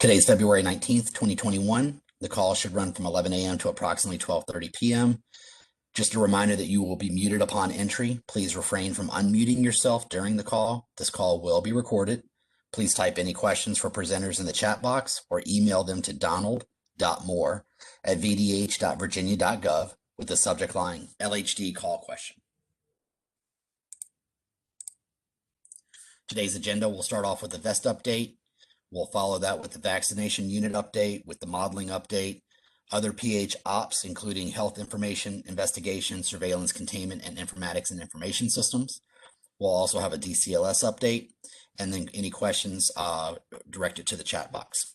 Today's February 19th, 2021. The call should run from 11 a.m. to approximately 12:30 p.m. Just a reminder that you will be muted upon entry. Please refrain from unmuting yourself during the call. This call will be recorded. Please type any questions for presenters in the chat box or email them to donald.moore@vdh.virginia.gov with the subject line LHD call question. Today's agenda will start off with the VEST update. We'll follow that with the vaccination unit update, with the modeling update, other PH ops, including health information, investigation, surveillance, containment, and informatics and information systems. We'll also have a DCLS update, and then any questions directed to the chat box.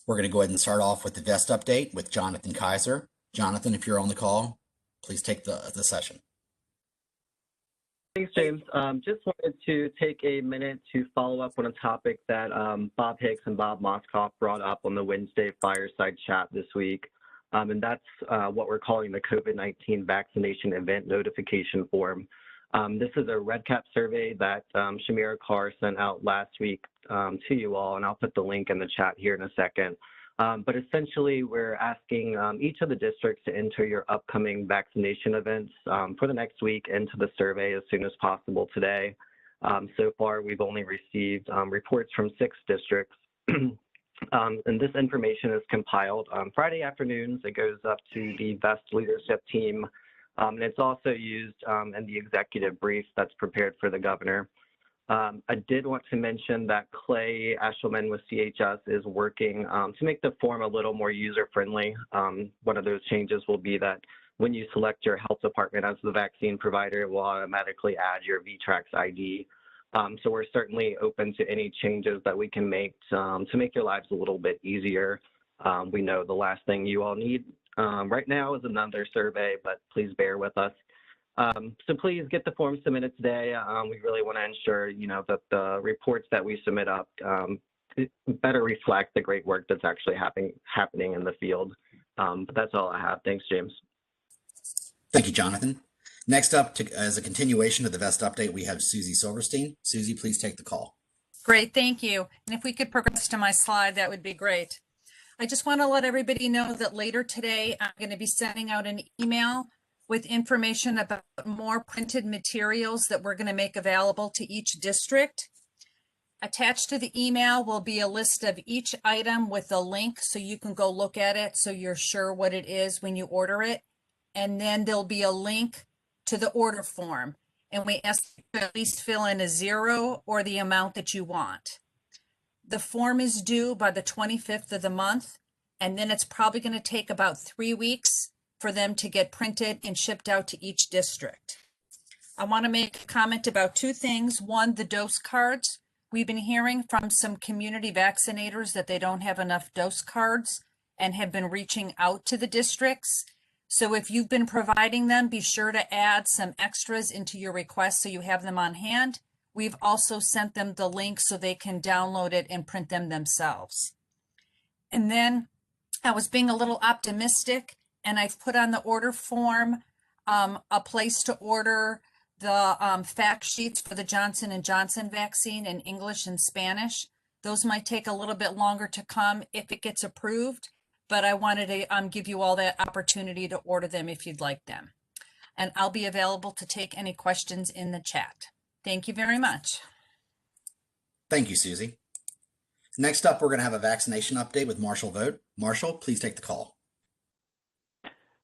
We're going to go ahead and start off with the VEST update with Jonathan Kaiser. Jonathan, if you're on the call, please take the session. Thanks, James. Just wanted to take a minute to follow up on a topic that Bob Hicks and Bob Moskoff brought up on the Wednesday fireside chat this week. And that's what we're calling the COVID-19 vaccination event notification form. This is a REDCap survey that Shamira Carr sent out last week to you all, and I'll put the link in the chat here in a second. But essentially, we're asking each of the districts to enter your upcoming vaccination events for the next week into the survey as soon as possible today. So far, we've only received reports from 6 districts. And this information is compiled on Friday afternoons. It goes up to the VEST leadership team. And it's also used in the executive brief that's prepared for the governor. I did want to mention that Clay Ashelman with CHS is working to make the form a little more user-friendly. One of those changes will be that when you select your health department as the vaccine provider, it will automatically add your VTRAX ID. So we're certainly open to any changes that we can make to make your lives a little bit easier. We know the last thing you all need right now is another survey, but please bear with us. So please get the form submitted today. We really want to ensure, that the reports that we submit up better reflect the great work that's actually happening in the field. But that's all I have. Thanks, James. Thank you, Jonathan. Next up, as a continuation of the VEST update, we have Susie Silverstein. Susie, please take the call. Great, thank you. And if we could progress to my slide, that would be great. I just want to let everybody know that later today, I'm going to be sending out an email with information about more printed materials that we're going to make available to each district. Attached to the email will be a list of each item with a link so you can go look at it so you're sure what it is when you order it. And then there'll be a link to the order form. And we ask you to at least fill in a 0 or the amount that you want. The form is due by the 25th of the month, and then it's probably going to take about 3 weeks for them to get printed and shipped out to each district. I want to make a comment about 2 things. One, the dose cards. We've been hearing from some community vaccinators that they don't have enough dose cards and have been reaching out to the districts. So if you've been providing them, be sure to add some extras into your request so you have them on hand. We've also sent them the link so they can download it and print them themselves. And then I was being a little optimistic, and I've put on the order form a place to order the fact sheets for the Johnson & Johnson vaccine in English and Spanish. Those might take a little bit longer to come if it gets approved, but I wanted to give you all that opportunity to order them if you'd like them. And I'll be available to take any questions in the chat. Thank you very much. Thank you, Susie. Next up, we're going to have a vaccination update with Marshall Vogt. Marshall, please take the call.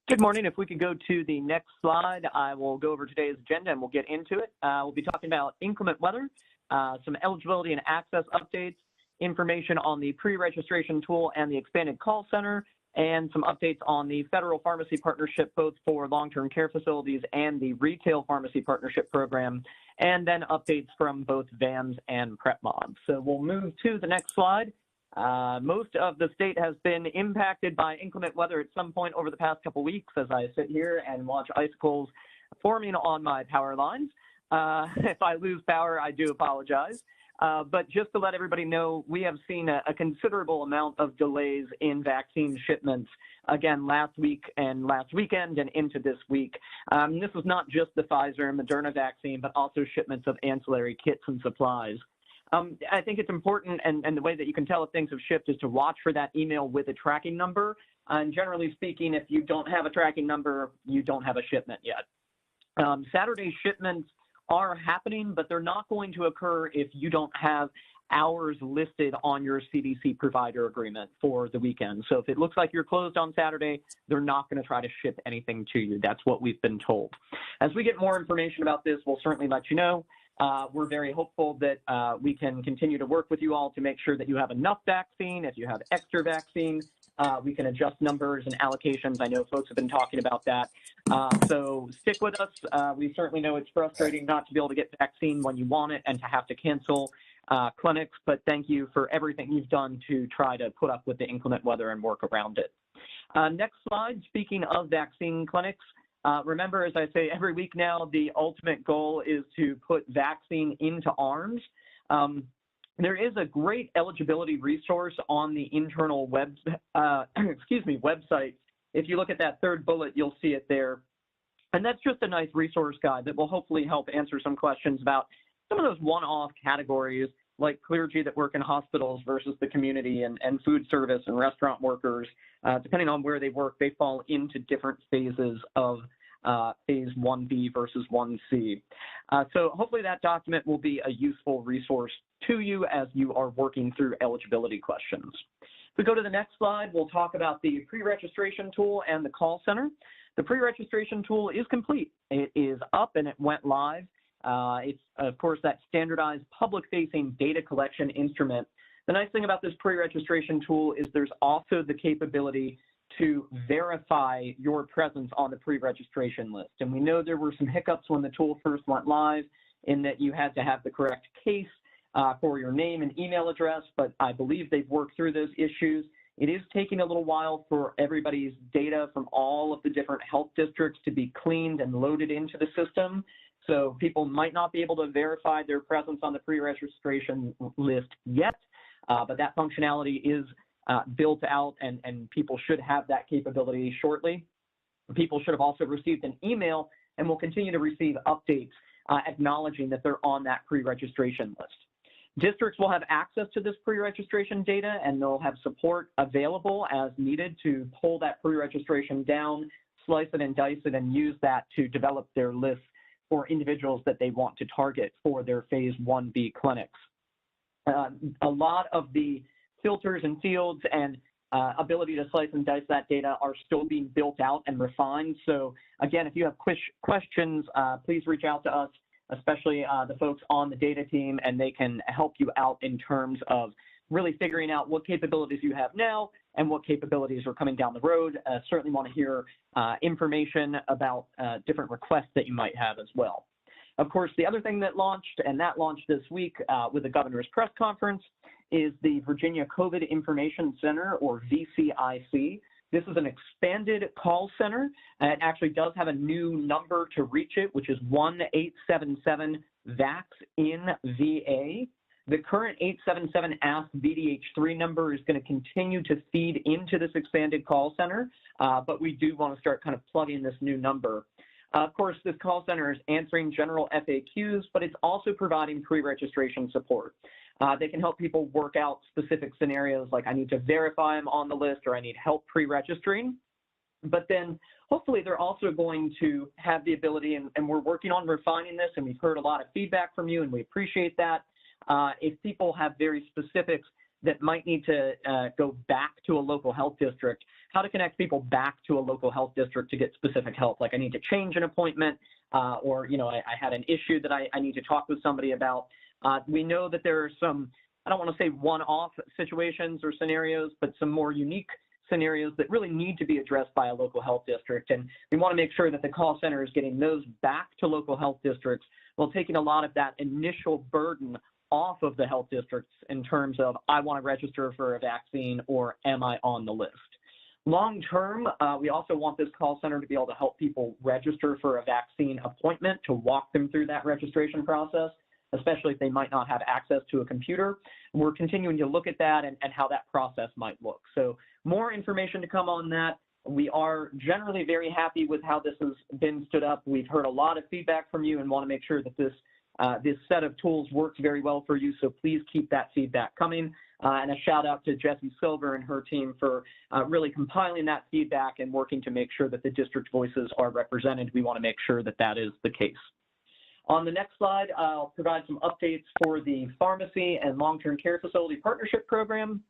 Good morning. If we could go to the next slide, I will go over today's agenda and we'll get into it. We'll be talking about inclement weather, some eligibility and access updates, information on the pre-registration tool and the expanded call center, and some updates on the federal pharmacy partnership, both for long-term care facilities and the retail pharmacy partnership program, and then updates from both VAMS and PrepMod. So we'll move to the next slide. Most of the state has been impacted by inclement weather at some point over the past couple weeks as I sit here and watch icicles forming on my power lines. If I lose power, I do apologize. But just to let everybody know, we have seen a considerable amount of delays in vaccine shipments, again, last week and last weekend and into this week. This was not just the Pfizer and Moderna vaccine, but also shipments of ancillary kits and supplies. I think it's important, and the way that you can tell if things have shipped is to watch for that email with a tracking number. And generally speaking, if you don't have a tracking number, you don't have a shipment yet. Saturday shipments are happening, but they're not going to occur if you don't have hours listed on your CDC provider agreement for the weekend. So if it looks like you're closed on Saturday, they're not going to try to ship anything to you. That's what we've been told. As we get more information about this, we'll certainly let you know. We're very hopeful that we can continue to work with you all to make sure that you have enough vaccine. If you have extra vaccine, we can adjust numbers and allocations. I know folks have been talking about that. So stick with us. We certainly know it's frustrating not to be able to get vaccine when you want it and to have to cancel clinics, but thank you for everything you've done to try to put up with the inclement weather and work around it. Next slide, speaking of vaccine clinics, remember, as I say every week now, the ultimate goal is to put vaccine into arms. There is a great eligibility resource on the internal website. If you look at that third bullet, you'll see it there. And that's just a nice resource guide that will hopefully help answer some questions about some of those one-off categories like clergy that work in hospitals versus the community and food service and restaurant workers. Depending on where they work, they fall into different phases of phase 1B versus 1C. So hopefully that document will be a useful resource to you as you are working through eligibility questions. If we go to the next slide, we'll talk about the pre-registration tool and the call center. The pre-registration tool is complete. It is up and it went live. It's, of course, that standardized public-facing data collection instrument. The nice thing about this pre-registration tool is there's also the capability to verify your presence on the pre-registration list. And we know there were some hiccups when the tool first went live in that you had to have the correct case for your name and email address, but I believe they've worked through those issues. It is taking a little while for everybody's data from all of the different health districts to be cleaned and loaded into the system. So people might not be able to verify their presence on the pre-registration list yet, but that functionality is built out and people should have that capability shortly. People should have also received an email and will continue to receive updates acknowledging that they're on that pre-registration list. Districts will have access to this pre-registration data and they'll have support available as needed to pull that pre-registration down, slice it and dice it, and use that to develop their list for individuals that they want to target for their phase 1B clinics. A lot of the filters and fields and ability to slice and dice that data are still being built out and refined. So again, if you have questions, please reach out to us, especially the folks on the data team, and they can help you out in terms of really figuring out what capabilities you have now and what capabilities are coming down the road. Certainly want to hear information about different requests that you might have as well. Of course, the other thing that launched, and that launched this week with the governor's press conference, is the Virginia COVID Information Center, or VCIC. This is an expanded call center, and it actually does have a new number to reach it, which is 1-877-VACCIN-VA. The current 877-ASK-VDH3 number is going to continue to feed into this expanded call center, but we do want to start kind of plugging this new number. Of course, this call center is answering general FAQs, but it's also providing pre-registration support. They can help people work out specific scenarios like I need to verify I'm on the list or I need help pre-registering. But then hopefully they're also going to have the ability, and we're working on refining this, and we've heard a lot of feedback from you, and we appreciate that. If people have very specifics that might need to go back to a local health district, how to connect people back to a local health district to get specific help, like I need to change an appointment, or I had an issue that I need to talk with somebody about. We know that there are some, I don't want to say one-off situations or scenarios, but some more unique scenarios that really need to be addressed by a local health district. And we want to make sure that the call center is getting those back to local health districts while taking a lot of that initial burden off of the health districts in terms of I want to register for a vaccine or am I on the list. Long term, we also want this call center to be able to help people register for a vaccine appointment, to walk them through that registration process, especially if they might not have access to a computer. We're continuing to look at that and how that process might look. So more information to come on that. We are generally very happy with how this has been stood up. We've heard a lot of feedback from you and want to make sure that this this set of tools works very well for you, so please keep that feedback coming. And a shout out to Jessie Silver and her team for really compiling that feedback and working to make sure that the district voices are represented. We want to make sure that that is the case. On the next slide, I'll provide some updates for the pharmacy and long-term care facility partnership program.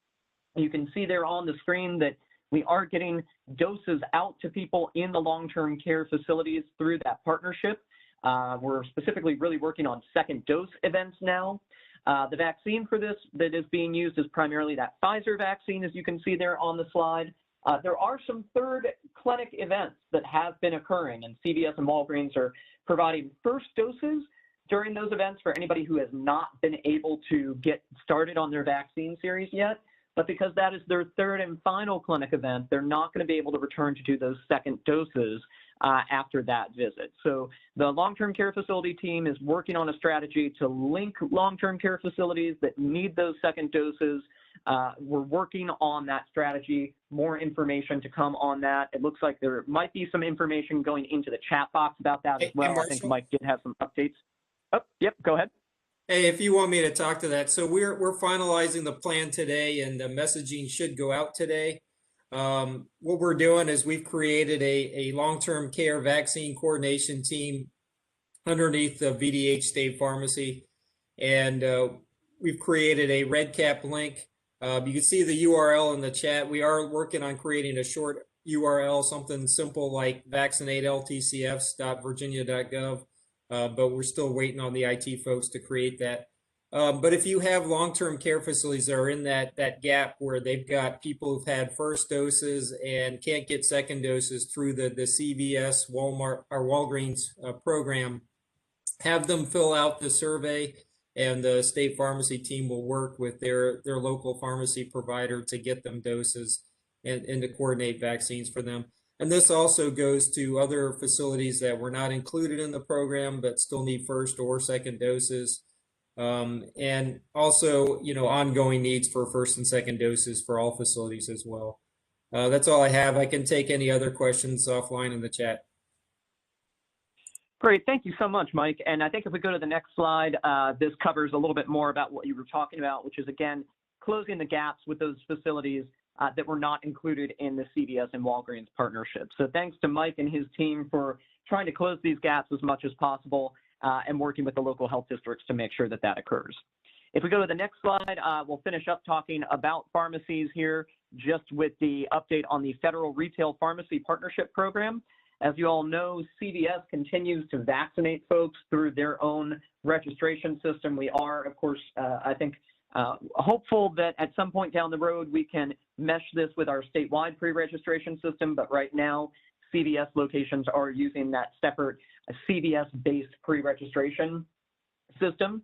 You can see there on the screen that we are getting doses out to people in the long-term care facilities through that partnership. We're specifically really working on second dose events now. The vaccine for this that is being used is primarily that Kaiser vaccine, as you can see there on the slide. There are some third clinic events that have been occurring, and CVS and Walgreens are providing first doses during those events for anybody who has not been able to get started on their vaccine series yet. But because that is their third and final clinic event, they're not going to be able to return to do those second doses after that visit. So the long-term care facility team is working on a strategy to link long-term care facilities that need those second doses. We're working on that strategy. More information to come on that. It looks like there might be some information going into the chat box about that as well. I think Mike did have some updates. Oh, yep, go ahead. Hey, if you want me to talk to that. So we're finalizing the plan today, and the messaging should go out today. What we're doing is we've created a long-term care vaccine coordination team underneath the VDH State Pharmacy. And we've created a red cap link. You can see the URL in the chat. We are working on creating a short URL, something simple like vaccinateltcfs.virginia.gov. But we're still waiting on the IT folks to create that. But if you have long-term care facilities that are in that gap where they've got people who've had first doses and can't get second doses through the CVS, Walmart, or Walgreens program, have them fill out the survey, and the state pharmacy team will work with their local pharmacy provider to get them doses and to coordinate vaccines for them. And this also goes to other facilities that were not included in the program but still need first or second doses. And also, ongoing needs for first and second doses for all facilities as well. That's all I have. I can take any other questions offline in the chat. Great, thank you so much, Mike. And I think if we go to the next slide, this covers a little bit more about what you were talking about, which is, again, closing the gaps with those facilities that were not included in the CVS and Walgreens partnership. So thanks to Mike and his team for trying to close these gaps as much as possible and working with the local health districts to make sure that that occurs. If we go to the next slide, we'll finish up talking about pharmacies here, just with the update on the Federal Retail Pharmacy Partnership Program. As you all know, CVS continues to vaccinate folks through their own registration system. We are, of course, I think, hopeful that at some point down the road we can mesh this with our statewide pre-registration system, but right now CVS locations are using that separate CVS-based pre-registration system.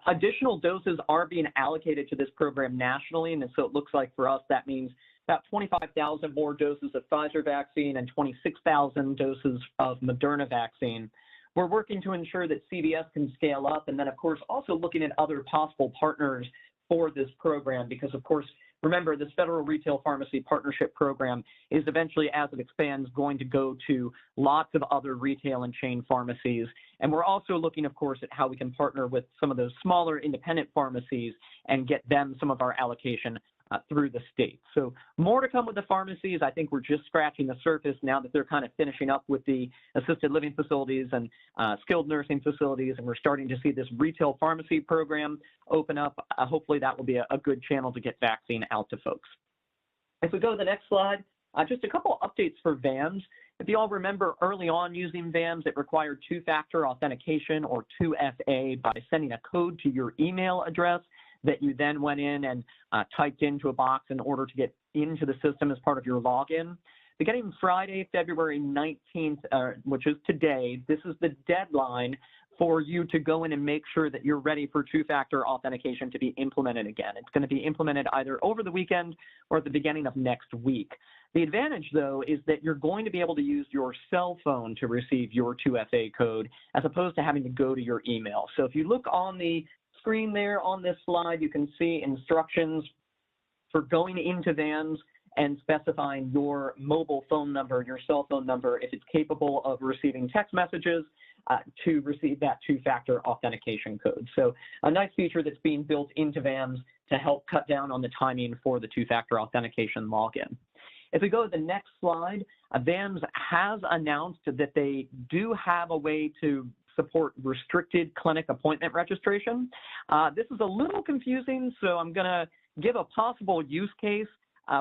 Additional doses are being allocated to this program nationally, and so it looks like for us that means about 25,000 more doses of Pfizer vaccine and 26,000 doses of Moderna vaccine. We're working to ensure that CVS can scale up, and then, of course, also looking at other possible partners for this program because, of course, remember, this Federal Retail Pharmacy Partnership Program is eventually, as it expands, going to go to lots of other retail and chain pharmacies. And we're also looking, of course, at how we can partner with some of those smaller independent pharmacies and get them some of our allocation through the state. So more to come with the pharmacies. I think we're just scratching the surface now that they're kind of finishing up with the assisted living facilities and skilled nursing facilities, and we're starting to see this retail pharmacy program open up. Hopefully that will be a good channel to get vaccine out to folks. If we go to the next slide, just a couple updates for VAMs. If you all remember early on using VAMs, it required two-factor authentication or 2FA by sending a code to your email address that you then went in and typed into a box in order to get into the system as part of your login. Beginning Friday, February 19th, which is today, this is the deadline for you to go in and make sure that you're ready for two-factor authentication to be implemented again. It's going to be implemented either over the weekend or at the beginning of next week. The advantage, though, is that you're going to be able to use your cell phone to receive your 2FA code as opposed to having to go to your email. So if you look on the screen there on this slide, you can see instructions for going into VAMs and specifying your mobile phone number, your cell phone number, if it's capable of receiving text messages, to receive that two-factor authentication code. So a nice feature that's being built into VAMS to help cut down on the timing for the two-factor authentication login. If we go to the next slide, VAMS has announced that they do have a way to support restricted clinic appointment registration. This is a little confusing, so I'm going to give a possible use case,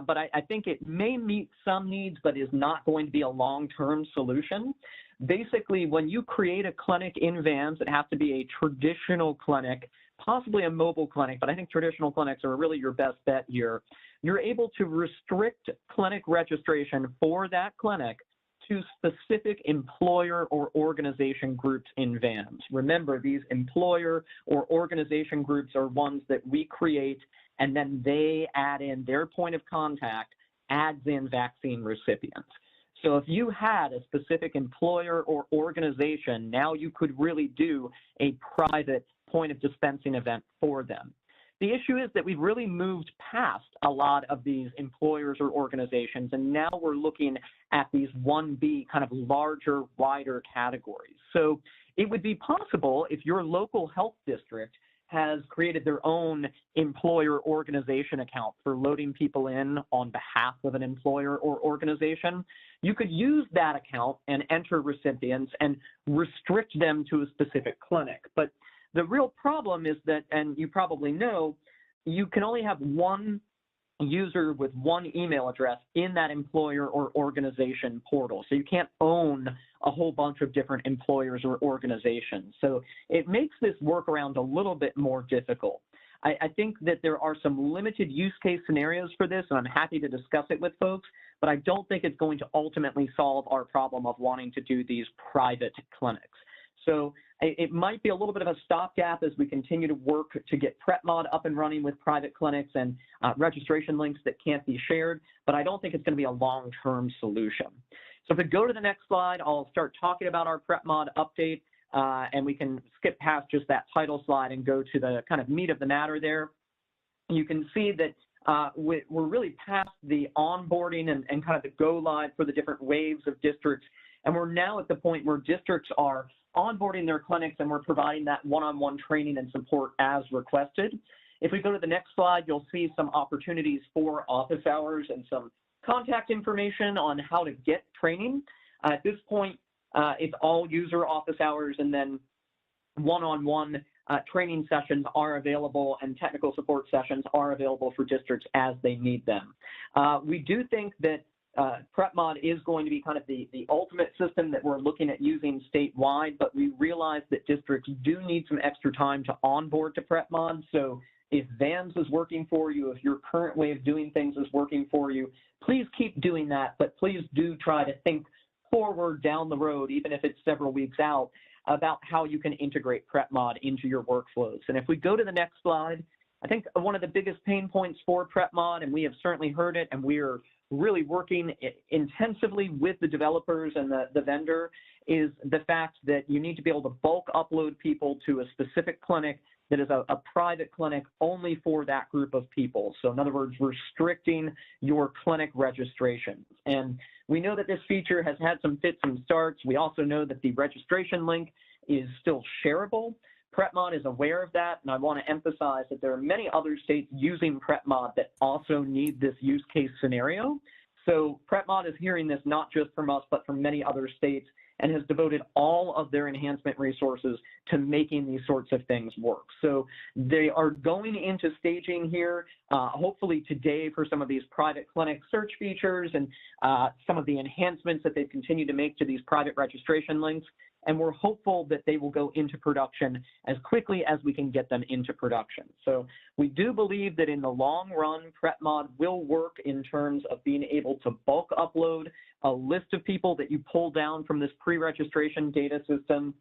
but I think it may meet some needs, but is not going to be a long-term solution. Basically, when you create a clinic in VAMS, it has to be a traditional clinic, possibly a mobile clinic, but I think traditional clinics are really your best bet here. You're able to restrict clinic registration for that clinic to specific employer or organization groups in VAMS. Remember, these employer or organization groups are ones that we create, and then they add in their point of contact, adds in vaccine recipients. So if you had a specific employer or organization, now you could really do a private point of dispensing event for them. The issue is that we've really moved past a lot of these employers or organizations, and now we're looking at these 1B kind of larger, wider categories. So it would be possible if your local health district has created their own employer organization account for loading people in on behalf of an employer or organization, you could use that account and enter recipients and restrict them to a specific clinic. But the real problem is that, and you probably know, you can only have one user with one email address in that employer or organization portal. So you can't own a whole bunch of different employers or organizations. So it makes this workaround a little bit more difficult. I think that there are some limited use case scenarios for this, and I'm happy to discuss it with folks, but I don't think it's going to ultimately solve our problem of wanting to do these private clinics. So it might be a little bit of a stopgap as we continue to work to get PrepMod up and running with private clinics and registration links that can't be shared, but I don't think it's going to be a long-term solution. So if we go to the next slide, I'll start talking about our PrepMod update, and we can skip past just that title slide and go to the kind of meat of the matter there. You can see that we're really past the onboarding and kind of the go live for the different waves of districts, and we're now at the point where districts are onboarding their clinics, and we're providing that one-on-one training and support as requested. If we go to the next slide, you'll see some opportunities for office hours and some contact information on how to get training. At this point, it's all user office hours, and then one-on-one training sessions are available, and technical support sessions are available for districts as they need them. We do think that PrepMod is going to be kind of the ultimate system that we're looking at using statewide, but we realize that districts do need some extra time to onboard to PrepMod. So if VAMS is working for you, if your current way of doing things is working for you, please keep doing that, but please do try to think forward down the road, even if it's several weeks out, about how you can integrate PrepMod into your workflows. And if we go to the next slide, I think one of the biggest pain points for PrepMod, and we have certainly heard it, and we are really working intensively with the developers and the vendor, is the fact that you need to be able to bulk upload people to a specific clinic that is a private clinic only for that group of people. So in other words, restricting your clinic registrations. And we know that this feature has had some fits and starts. We also know that the registration link is still shareable. PrepMod is aware of that, and I want to emphasize that there are many other states using PrepMod that also need this use case scenario. So PrepMod is hearing this not just from us, but from many other states, and has devoted all of their enhancement resources to making these sorts of things work. So they are going into staging here, hopefully today, for some of these private clinic search features and some of the enhancements that they've continued to make to these private registration links. And we're hopeful that they will go into production as quickly as we can get them into production. So we do believe that in the long run, PrepMod will work in terms of being able to bulk upload a list of people that you pull down from this pre-registration data system.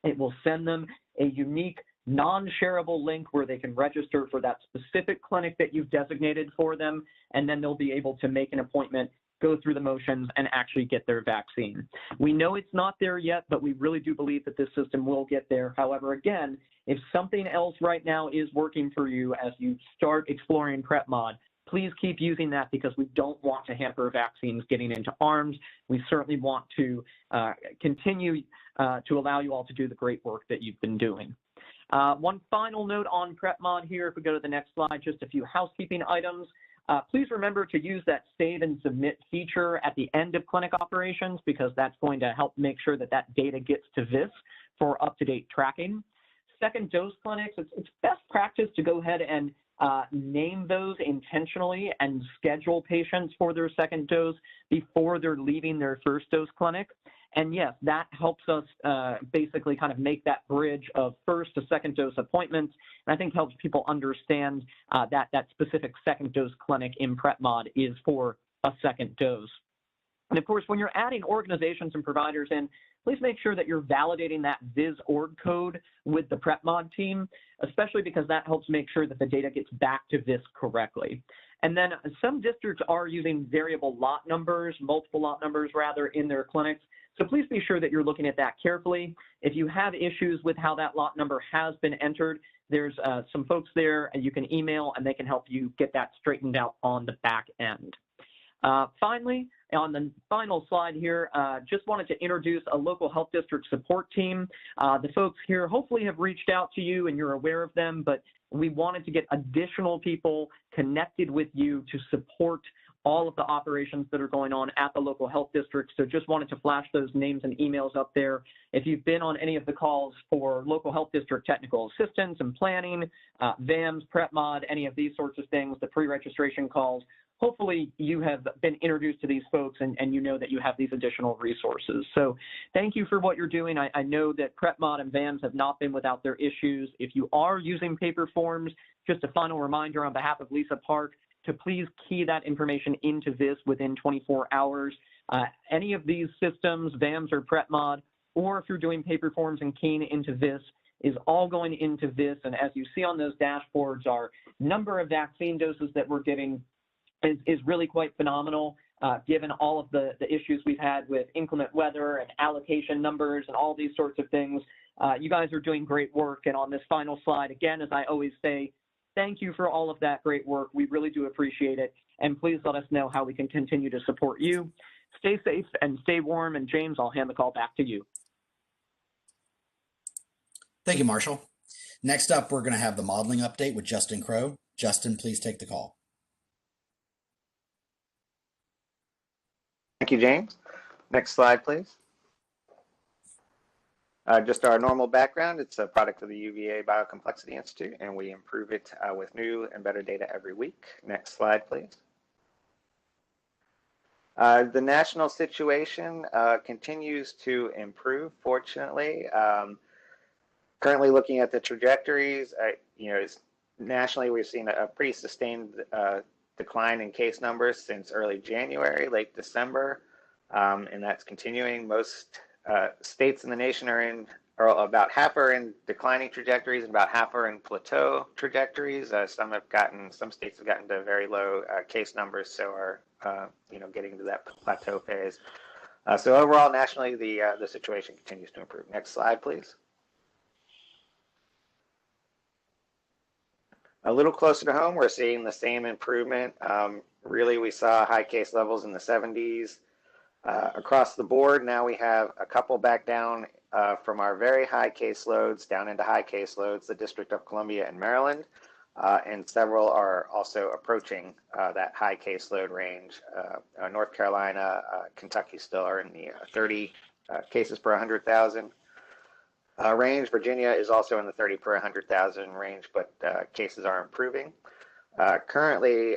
It will send them a unique non-shareable link where they can register for that specific clinic that you've designated for them, and then they'll be able to make an appointment, go through the motions, and actually get their vaccine. We know it's not there yet, but we really do believe that this system will get there. However, again, if something else right now is working for you as you start exploring PrepMod, please keep using that because we don't want to hamper vaccines getting into arms. We certainly want to continue to allow you all to do the great work that you've been doing. One final note on PrepMod here, if we go to the next slide, just a few housekeeping items. Please remember to use that save and submit feature at the end of clinic operations because that's going to help make sure that that data gets to VIS for up-to-date tracking. Second dose clinics, it's best practice to go ahead and name those intentionally and schedule patients for their second dose before they're leaving their first dose clinic. And yes, that helps us basically kind of make that bridge of first to second dose appointments. And I think helps people understand that that specific second dose clinic in PrepMod is for a second dose. And of course, when you're adding organizations and providers in, please make sure that you're validating that VIS org code with the PrepMod team, especially because that helps make sure that the data gets back to VIS correctly. And then some districts are using variable lot numbers, multiple lot numbers rather, in their clinics. So please be sure that you're looking at that carefully. If you have issues with how that lot number has been entered, there's some folks there and you can email and they can help you get that straightened out on the back end. Finally, on the final slide here, just wanted to introduce a local health district support team. The folks here hopefully have reached out to you and you're aware of them, but we wanted to get additional people connected with you to support all of the operations that are going on at the local health district. So just wanted to flash those names and emails up there. If you've been on any of the calls for local health district technical assistance and planning, VAMS, PrepMod, any of these sorts of things, the pre-registration calls, hopefully you have been introduced to these folks and you know that you have these additional resources. So thank you for what you're doing. I know that PrepMod and VAMS have not been without their issues. If you are using paper forms, just a final reminder on behalf of Lisa Park to please key that information into VIS within 24 hours. Any of these systems, VAMS or PrepMod, or if you're doing paper forms and keying into VIS, is all going into VIS. And as you see on those dashboards, our number of vaccine doses that we're giving is really quite phenomenal, given all of the issues we've had with inclement weather and allocation numbers and all these sorts of things. You guys are doing great work. And on this final slide, again, as I always say, thank you for all of that great work. We really do appreciate it. And please let us know how we can continue to support you. Stay safe and stay warm. And James, I'll hand the call back to you. Thank you, Marshall. Next up, we're going to have the modeling update with Justin Crow. Justin, please take the call. Thank you, James. Next slide, please. Just our normal background. It's a product of the UVA Biocomplexity Institute, and we improve it with new and better data every week. Next slide, please. The national situation continues to improve, fortunately. Currently looking at the trajectories, nationally we've seen a pretty sustained decline in case numbers since early January, late December, and that's continuing. Most states in the nation are about half are in declining trajectories and about half are in plateau trajectories. Some states have gotten to very low case numbers, so are getting to that plateau phase. So overall, nationally, the situation continues to improve. Next slide, please. A little closer to home, we're seeing the same improvement. Really, we saw high case levels in the 70s across the board. Now we have a couple back down from our very high case loads down into high case loads, the District of Columbia and Maryland, and several are also approaching that high case load range. North Carolina, Kentucky still are in the 30 cases per 100,000. Range. Virginia is also in the 30 per 100,000 range, but cases are improving. Currently,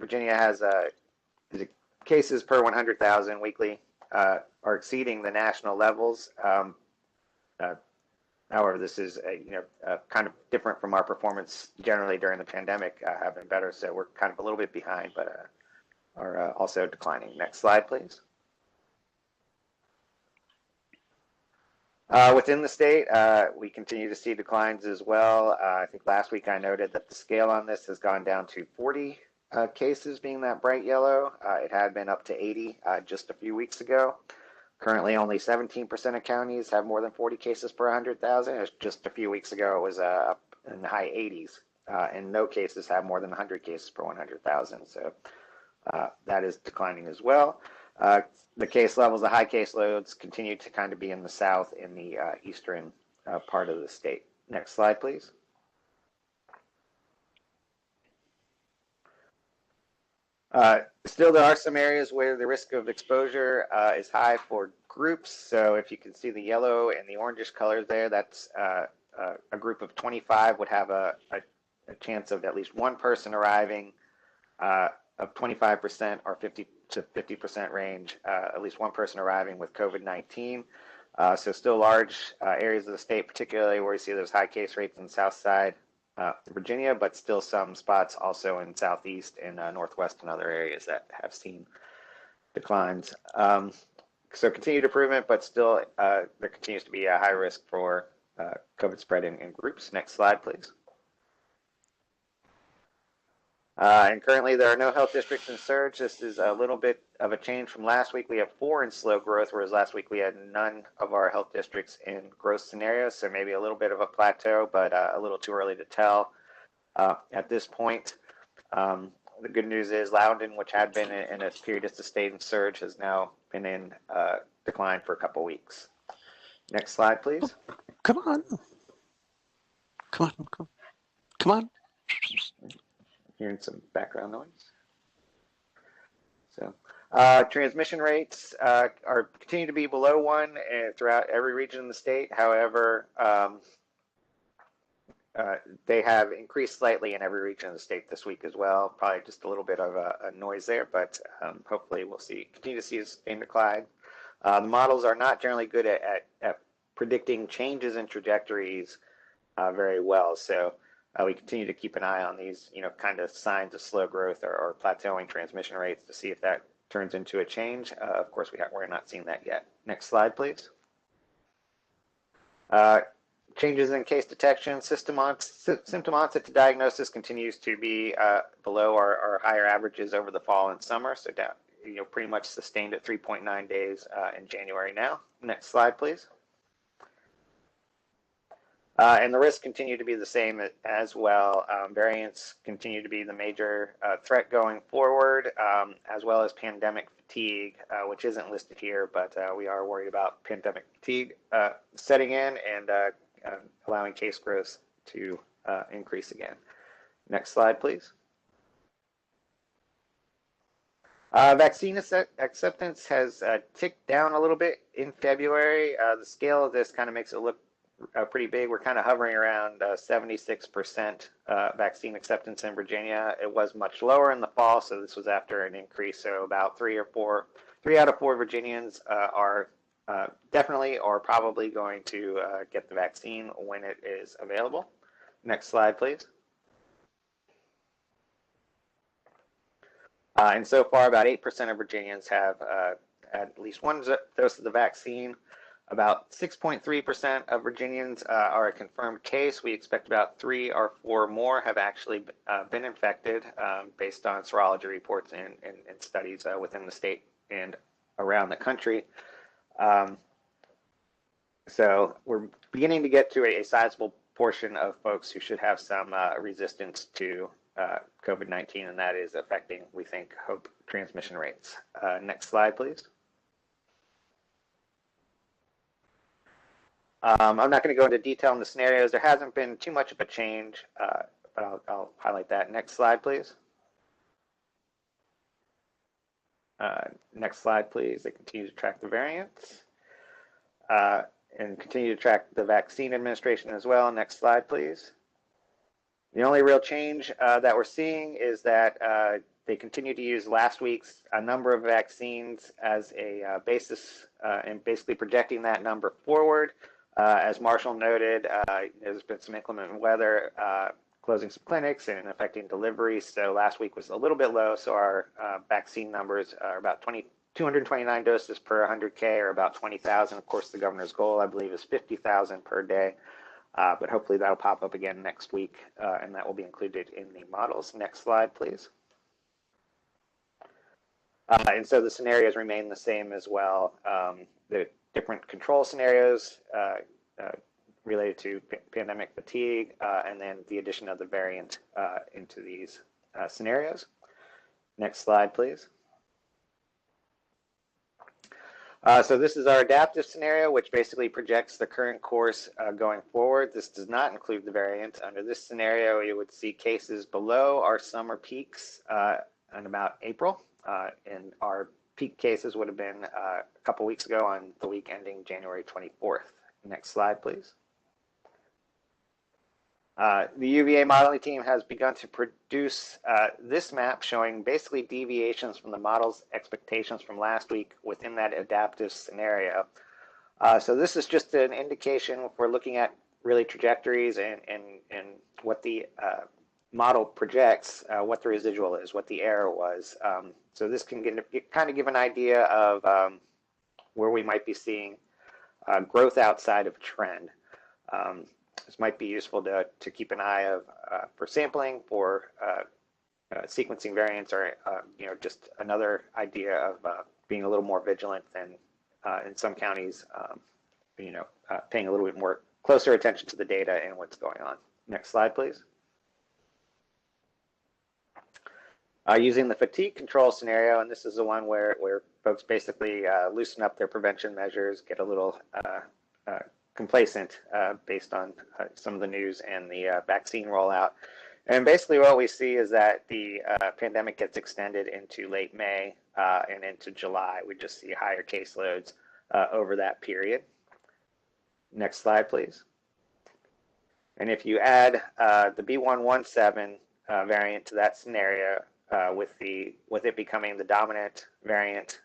Virginia has the cases per 100,000 weekly are exceeding the national levels. However, this is kind of different from our performance generally during the pandemic. Have been better, so we're kind of a little bit behind, but are also declining. Next slide, please. Within the state, we continue to see declines as well. I think last week I noted that the scale on this has gone down to 40 cases being that bright yellow. It had been up to 80 just a few weeks ago. Currently, only 17% of counties have more than 40 cases per 100,000. Just a few weeks ago, it was up in the high 80s and no cases have more than 100 cases per 100,000. So that is declining as well. The case levels, the high case loads, continue to kind of be in the south, in the eastern part of the state. Next slide, please. Still, there are some areas where the risk of exposure is high for groups. So if you can see the yellow and the orangish colors there, that's a group of 25 would have a chance of at least one person arriving of 25% or 50 to 50% range, at least one person arriving with COVID-19. So still large areas of the state, particularly where you see those high case rates in the south side, Virginia, but still some spots also in southeast and northwest and other areas that have seen declines. So continued improvement, but still there continues to be a high risk for COVID spread in groups. Next slide, please. And currently there are no health districts in surge. This is a little bit of a change from last week. We have 4 in slow growth, whereas last week we had none of our health districts in growth scenarios. So maybe a little bit of a plateau, but a little too early to tell at this point. The good news is Loudoun, which had been in a period of sustained surge, has now been in decline for a couple weeks. Next slide, please. Come on. Come on. Hearing some background noise. So transmission rates are continue to be below 1 throughout every region in the state. However, they have increased slightly in every region of the state this week as well. Probably just a little bit of a noise there, but hopefully we'll continue to see a sustained decline. The models are not generally good at predicting changes in trajectories very well. So we continue to keep an eye on these, kind of signs of slow growth or plateauing transmission rates to see if that turns into a change. Of course, we're not seeing that yet. Next slide, please. Changes in case detection, symptom onset to diagnosis continues to be below our higher averages over the fall and summer. So down, pretty much sustained at 3.9 days in January now. Next slide, please. And the risks continue to be the same as well. Variants continue to be the major threat going forward, as well as pandemic fatigue, which isn't listed here, but we are worried about pandemic fatigue setting in and allowing case growth to increase again. Next slide, please. Vaccine acceptance has ticked down a little bit in February. The scale of this kind of makes it look pretty big. We're kind of hovering around 76% vaccine acceptance in Virginia. It was much lower in the fall, so this was after an increase. So about 3 out of 4 Virginians are definitely or probably going to get the vaccine when it is available. Next slide, please. And so far, about 8% of Virginians have at least one dose of the vaccine. About 6.3% of Virginians are a confirmed case. We expect about 3 or 4 more have actually been infected based on serology reports and studies within the state and around the country. So we're beginning to get to a sizable portion of folks who should have some resistance to COVID-19, and that is affecting, we think, hope transmission rates. Next slide, please. I'm not going to go into detail on the scenarios. There hasn't been too much of a change, but I'll highlight that. Next slide, please. Next slide, please. They continue to track the variants and continue to track the vaccine administration as well. Next slide, please. The only real change that we're seeing is that they continue to use last week's number of vaccines as a basis and basically projecting that number forward. As Marshall noted, there's been some inclement weather closing some clinics and affecting deliveries. So last week was a little bit low. So our vaccine numbers are about 229 doses per 100K, or about 20,000. Of course, the governor's goal, I believe, is 50,000 per day. But hopefully that'll pop up again next week, and that will be included in the models. Next slide, please. And so the scenarios remain the same as well. The different control scenarios related to pandemic fatigue, and then the addition of the variant into these scenarios. Next slide, please. So this is our adaptive scenario, which basically projects the current course going forward. This does not include the variant. Under this scenario, you would see cases below our summer peaks in about April, and our peak cases would have been a couple weeks ago on the week ending January 24th. Next slide, please. The UVA modeling team has begun to produce this map showing basically deviations from the model's expectations from last week within that adaptive scenario. So this is just an indication if we're looking at really trajectories and what the model projects, what the residual is, what the error was. So this can kind of give an idea of where we might be seeing growth outside of trend. This might be useful to keep an eye of for sampling, for sequencing variants, or just another idea of being a little more vigilant than in some counties, paying a little bit more closer attention to the data and what's going on. Next slide, please. Using the fatigue control scenario, and this is the one where folks basically loosen up their prevention measures, get a little complacent based on some of the news and the vaccine rollout. And basically what we see is that the pandemic gets extended into late May and into July. We just see higher caseloads over that period. Next slide, please. And if you add the B117 variant to that scenario, with it becoming the dominant variant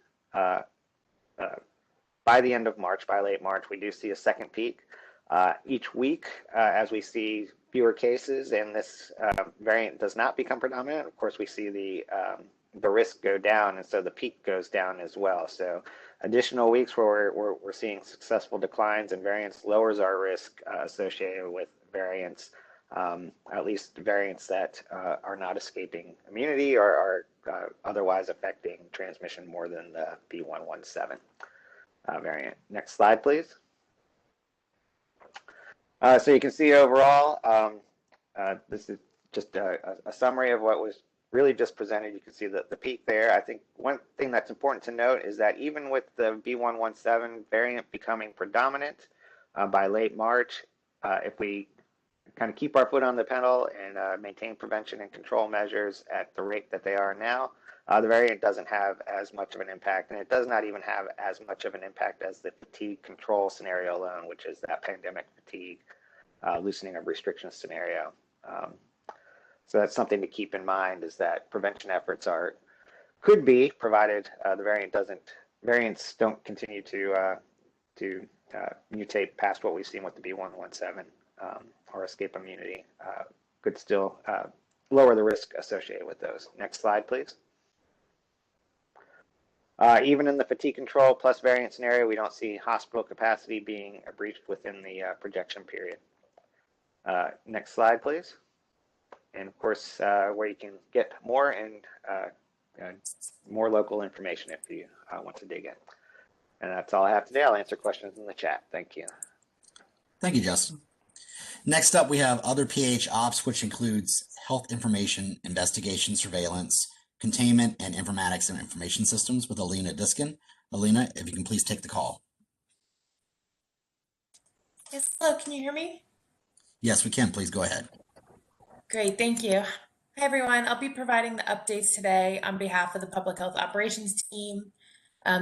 by the end of March, by late March, we do see a second peak. Each week, as we see fewer cases and this variant does not become predominant, of course, we see the risk go down, and so the peak goes down as well. So additional weeks where we're seeing successful declines in variants lowers our risk associated with variants, at least variants that are not escaping immunity or are otherwise affecting transmission more than the B117. Variant. Next slide, please. So you can see overall, this is just a summary of what was really just presented. You can see the peak there. I think one thing that's important to note is that even with the B117 variant becoming predominant by late March, if we kind of keep our foot on the pedal and maintain prevention and control measures at the rate that they are now, the variant doesn't have as much of an impact, and it does not even have as much of an impact as the fatigue control scenario alone, which is that pandemic fatigue loosening of restrictions scenario. So that's something to keep in mind, is that prevention efforts could be, provided the variants don't continue to mutate past what we've seen with the B117 or escape immunity, could still lower the risk associated with those. Next slide, please. Even in the fatigue control plus variant scenario, we don't see hospital capacity being breached within the projection period. Next slide, please. And of course, where you can get more and more local information if you want to dig in. And that's all I have today. I'll answer questions in the chat. Thank you. Thank you, Justin. Next up, we have other PH ops, which includes health information, investigation, surveillance, containment, and informatics and information systems with Alina Diskin. Alina, if you can please take the call. Yes, hello, can you hear me? Yes, we can. Please go ahead. Great, thank you. Hi, everyone. I'll be providing the updates today on behalf of the Public Health Operations team.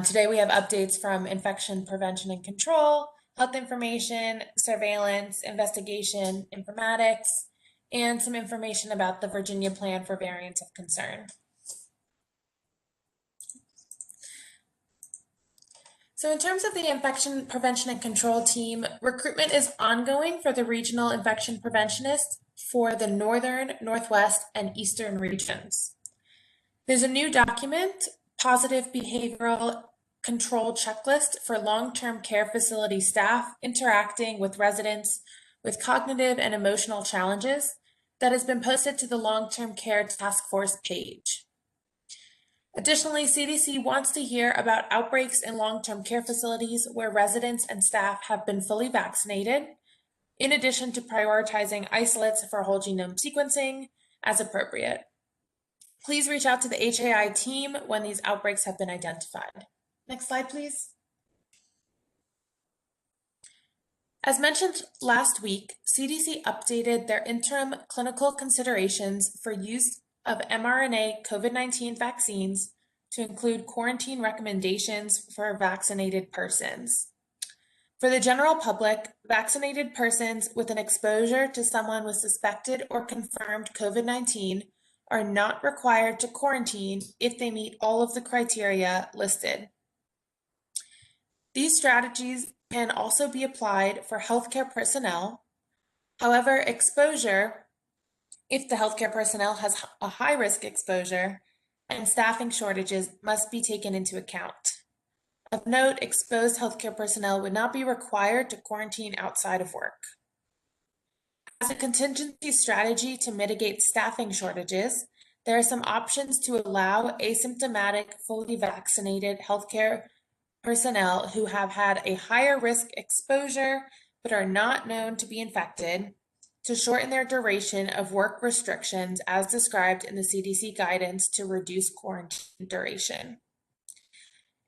Today, we have updates from infection prevention and control, health information, surveillance, investigation, informatics, and some information about the Virginia Plan for Variants of Concern. So in terms of the infection prevention and control team, recruitment is ongoing for the regional infection preventionists for the Northern, Northwest, and Eastern regions. There's a new document, Positive Behavioral Control Checklist for long-term care facility staff interacting with residents with cognitive and emotional challenges, that has been posted to the Long-Term Care Task Force page. Additionally, CDC wants to hear about outbreaks in long-term care facilities where residents and staff have been fully vaccinated, in addition to prioritizing isolates for whole genome sequencing as appropriate. Please reach out to the HAI team when these outbreaks have been identified. Next slide, please. As mentioned last week, CDC updated their interim clinical considerations for use of mRNA COVID-19 vaccines to include quarantine recommendations for vaccinated persons. For the general public, vaccinated persons with an exposure to someone with suspected or confirmed COVID-19 are not required to quarantine if they meet all of the criteria listed. These strategies can also be applied for healthcare personnel. However, exposure, if the healthcare personnel has a high-risk exposure, and staffing shortages must be taken into account. Of note, exposed healthcare personnel would not be required to quarantine outside of work. As a contingency strategy to mitigate staffing shortages, there are some options to allow asymptomatic, fully vaccinated healthcare personnel who have had a higher risk exposure but are not known to be infected to shorten their duration of work restrictions as described in the CDC guidance to reduce quarantine duration.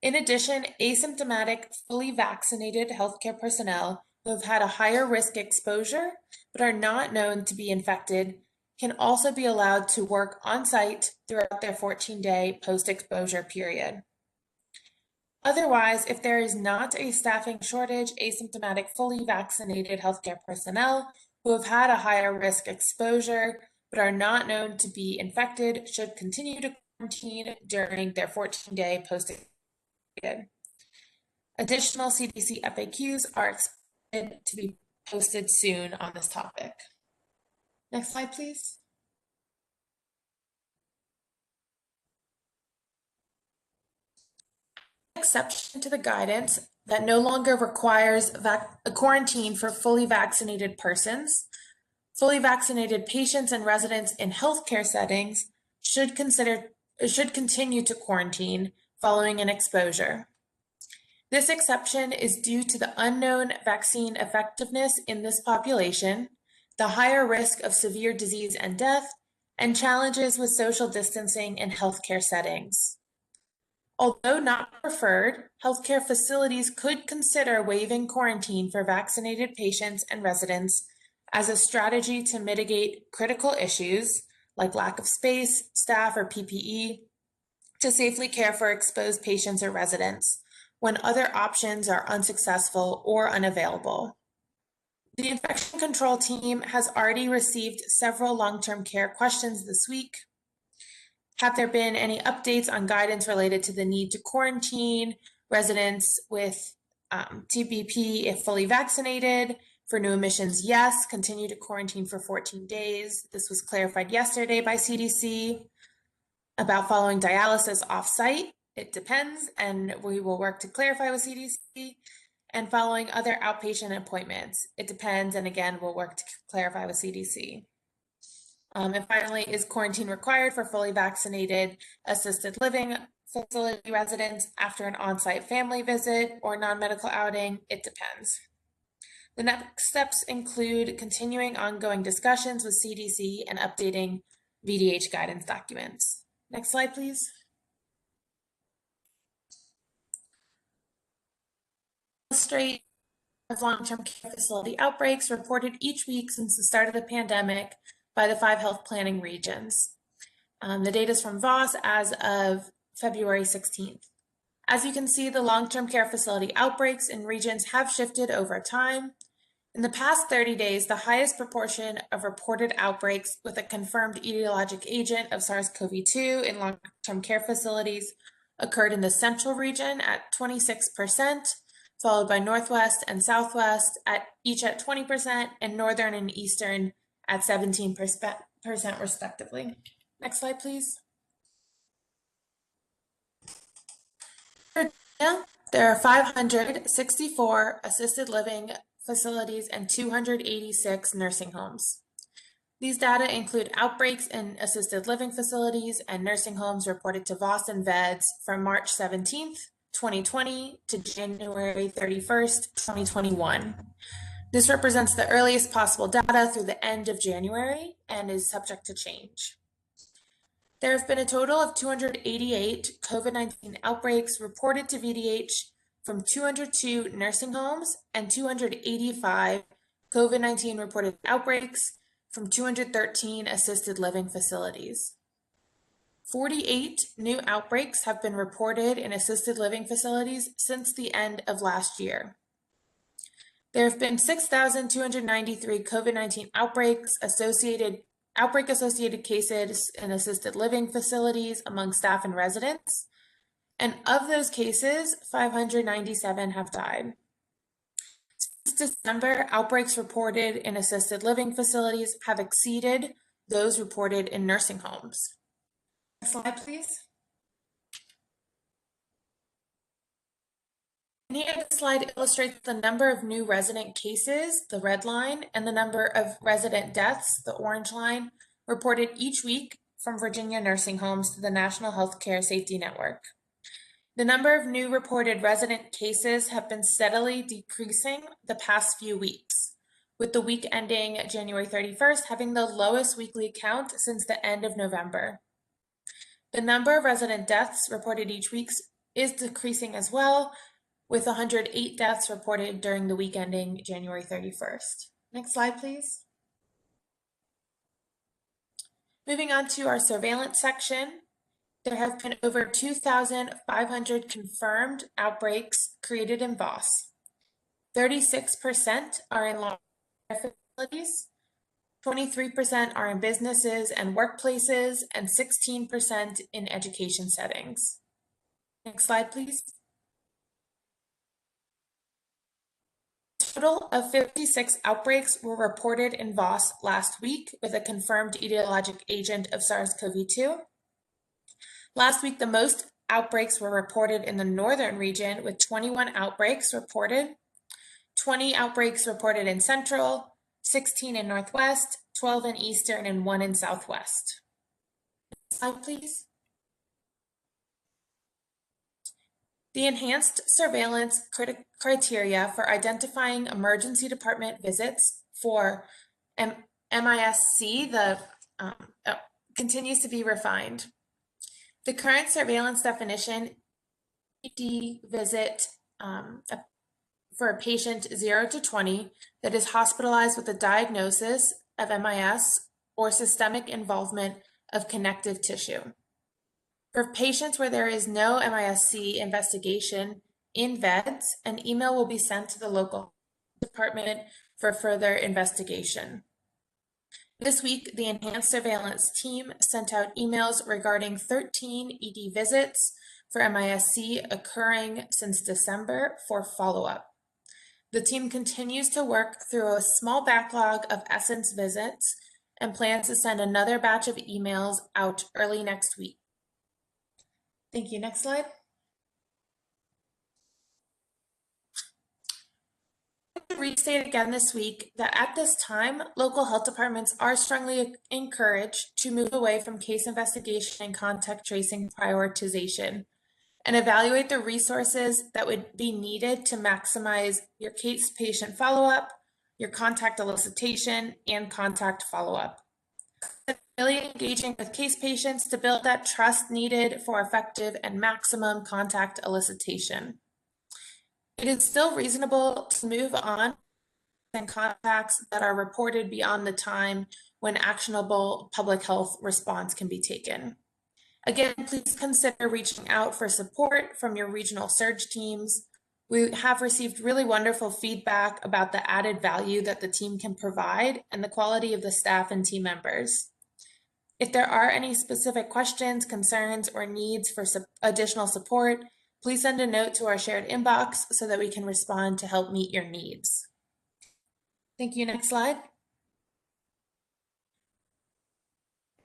In addition, asymptomatic, fully vaccinated healthcare personnel who have had a higher risk exposure but are not known to be infected can also be allowed to work on site throughout their 14-day post-exposure period. Otherwise, if there is not a staffing shortage, asymptomatic, fully vaccinated healthcare personnel who have had a higher risk exposure but are not known to be infected should continue to quarantine during their 14-day post-exposure period. Additional CDC FAQs are expected to be posted soon on this topic. Next slide, please. Exception to the guidance that no longer requires a quarantine for fully vaccinated persons. Fully vaccinated patients and residents in healthcare settings should continue to quarantine following an exposure. This exception is due to the unknown vaccine effectiveness in this population, the higher risk of severe disease and death, and challenges with social distancing in healthcare settings. Although not preferred, healthcare facilities could consider waiving quarantine for vaccinated patients and residents as a strategy to mitigate critical issues like lack of space, staff, or PPE to safely care for exposed patients or residents when other options are unsuccessful or unavailable. The infection control team has already received several long-term care questions this week. Have there been any updates on guidance related to the need to quarantine residents with TBP if fully vaccinated? For new admissions, yes, continue to quarantine for 14 days. This was clarified yesterday by CDC. About following dialysis off-site, it depends, and we will work to clarify with CDC. And following other outpatient appointments, it depends, and again, we'll work to clarify with CDC. And finally, is quarantine required for fully vaccinated assisted living facility residents after an on-site family visit or non-medical outing? It depends. The next steps include continuing ongoing discussions with CDC and updating VDH guidance documents. Next slide, please. Illustrate long-term care facility outbreaks reported each week since the start of the pandemic by the 5 health planning regions. The data is from VOS as of February 16th. As you can see, the long-term care facility outbreaks in regions have shifted over time. In the past 30 days, the highest proportion of reported outbreaks with a confirmed etiologic agent of SARS-CoV-2 in long-term care facilities occurred in the central region at 26%, followed by Northwest and Southwest each at 20%, and Northern and Eastern at 17% respectively. Next slide, please. There are 564 assisted living facilities and 286 nursing homes. These data include outbreaks in assisted living facilities and nursing homes reported to VOS and VEDS from March 17th, 2020 to January 31st, 2021. This represents the earliest possible data through the end of January and is subject to change. There have been a total of 288 COVID-19 outbreaks reported to VDH from 202 nursing homes and 285 COVID-19 reported outbreaks from 213 assisted living facilities. 48 new outbreaks have been reported in assisted living facilities since the end of last year. There have been 6,293 COVID-19 outbreak-associated cases in assisted living facilities among staff and residents, and of those cases, 597 have died. Since December, outbreaks reported in assisted living facilities have exceeded those reported in nursing homes. Next slide, please. And here, the slide illustrates the number of new resident cases, the red line, and the number of resident deaths, the orange line, reported each week from Virginia nursing homes to the National Healthcare Safety Network. The number of new reported resident cases have been steadily decreasing the past few weeks, with the week ending January 31st having the lowest weekly count since the end of November. The number of resident deaths reported each week is decreasing as well, with 108 deaths reported during the week ending January 31st. Next slide, please. Moving on to our surveillance section, there have been over 2,500 confirmed outbreaks created in VOS. 36% are in long-term facilities, 23% are in businesses and workplaces, and 16% in education settings. Next slide, please. A total of 56 outbreaks were reported in VOS last week with a confirmed etiologic agent of SARS-CoV-2. Last week, the most outbreaks were reported in the northern region with 21 outbreaks reported, 20 outbreaks reported in central, 16 in northwest, 12 in eastern, and 1 in southwest. Next slide, please. The enhanced surveillance criteria for identifying emergency department visits for MISC continues to be refined. The current surveillance definition, ED visit for a patient 0 to 20 that is hospitalized with a diagnosis of MIS or systemic involvement of connective tissue. For patients where there is no MISC investigation in VEDS, an email will be sent to the local department for further investigation. This week, the enhanced surveillance team sent out emails regarding 13 ED visits for MISC occurring since December for follow-up. The team continues to work through a small backlog of Essence visits and plans to send another batch of emails out early next week. Thank you. Next slide. To restate again this week that at this time, local health departments are strongly encouraged to move away from case investigation and contact tracing prioritization and evaluate the resources that would be needed to maximize your case patient follow-up, your contact elicitation, and contact follow-up. Really engaging with case patients to build that trust needed for effective and maximum contact elicitation. It is still reasonable to move on and contacts that are reported beyond the time when actionable public health response can be taken. Again, please consider reaching out for support from your regional surge teams. We have received really wonderful feedback about the added value that the team can provide and the quality of the staff and team members. If there are any specific questions, concerns, or needs for additional support, please send a note to our shared inbox so that we can respond to help meet your needs. Thank you. Next slide.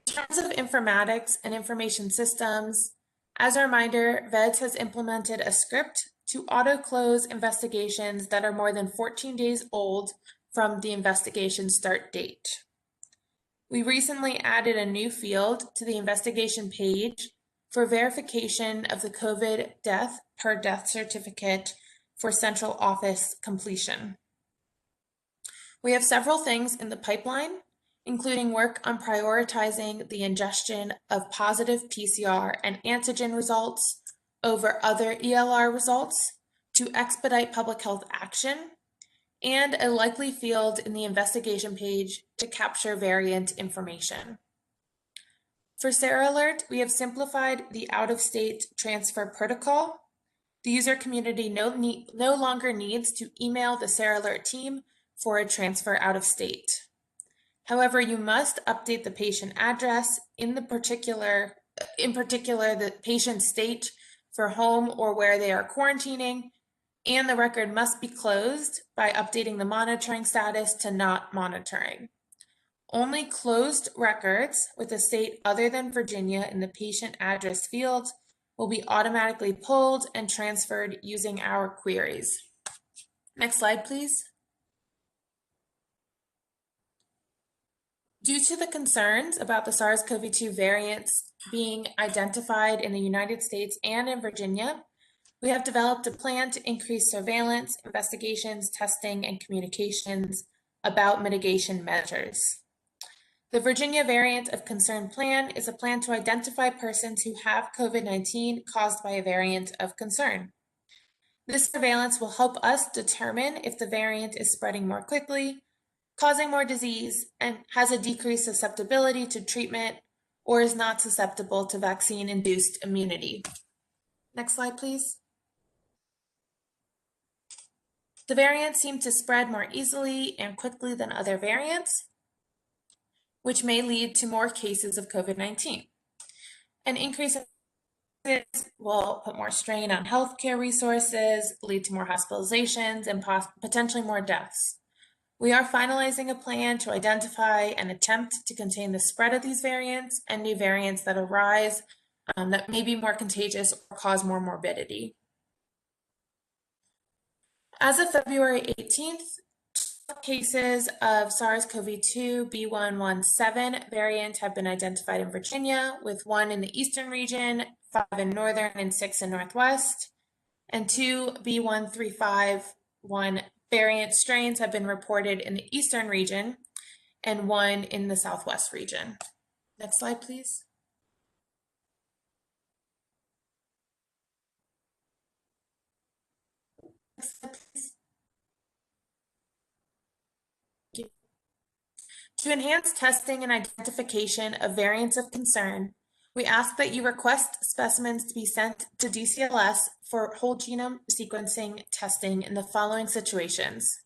In terms of informatics and information systems, as a reminder, VEDS has implemented a script to auto-close investigations that are more than 14 days old from the investigation start date. We recently added a new field to the investigation page for verification of the COVID death per death certificate for central office completion. We have several things in the pipeline, including work on prioritizing the ingestion of positive PCR and antigen results over other ELR results to expedite public health action, and a likely field in the investigation page to capture variant information. For SaraAlert, we have simplified the out-of-state transfer protocol. The user community no longer needs to email the SaraAlert team for a transfer out of state. However, you must update the patient address in particular the patient's state for home or where they are quarantining, and the record must be closed by updating the monitoring status to not monitoring. Only closed records with a state other than Virginia in the patient address field will be automatically pulled and transferred using our queries. Next slide, please. Due to the concerns about the SARS-CoV-2 variants being identified in the United States and in Virginia, we have developed a plan to increase surveillance, investigations, testing, and communications about mitigation measures. The Virginia Variant of Concern Plan is a plan to identify persons who have COVID-19 caused by a variant of concern. This surveillance will help us determine if the variant is spreading more quickly, causing more disease, and has a decreased susceptibility to treatment, or is not susceptible to vaccine-induced immunity. Next slide, please. The variants seem to spread more easily and quickly than other variants, which may lead to more cases of COVID-19. An increase in cases will put more strain on healthcare resources, lead to more hospitalizations, and potentially more deaths. We are finalizing a plan to identify and attempt to contain the spread of these variants and new variants that arise that may be more contagious or cause more morbidity. As of February 18th, cases of SARS-CoV-2 B.1.1.7 variant have been identified in Virginia, with 1 in the eastern region, 5 in northern, and 6 in northwest. And 2 B.1.351 variant strains have been reported in the eastern region and 1 in the southwest region. Next slide, please. Next slide, please. To enhance testing and identification of variants of concern, we ask that you request specimens to be sent to DCLS for whole genome sequencing testing in the following situations: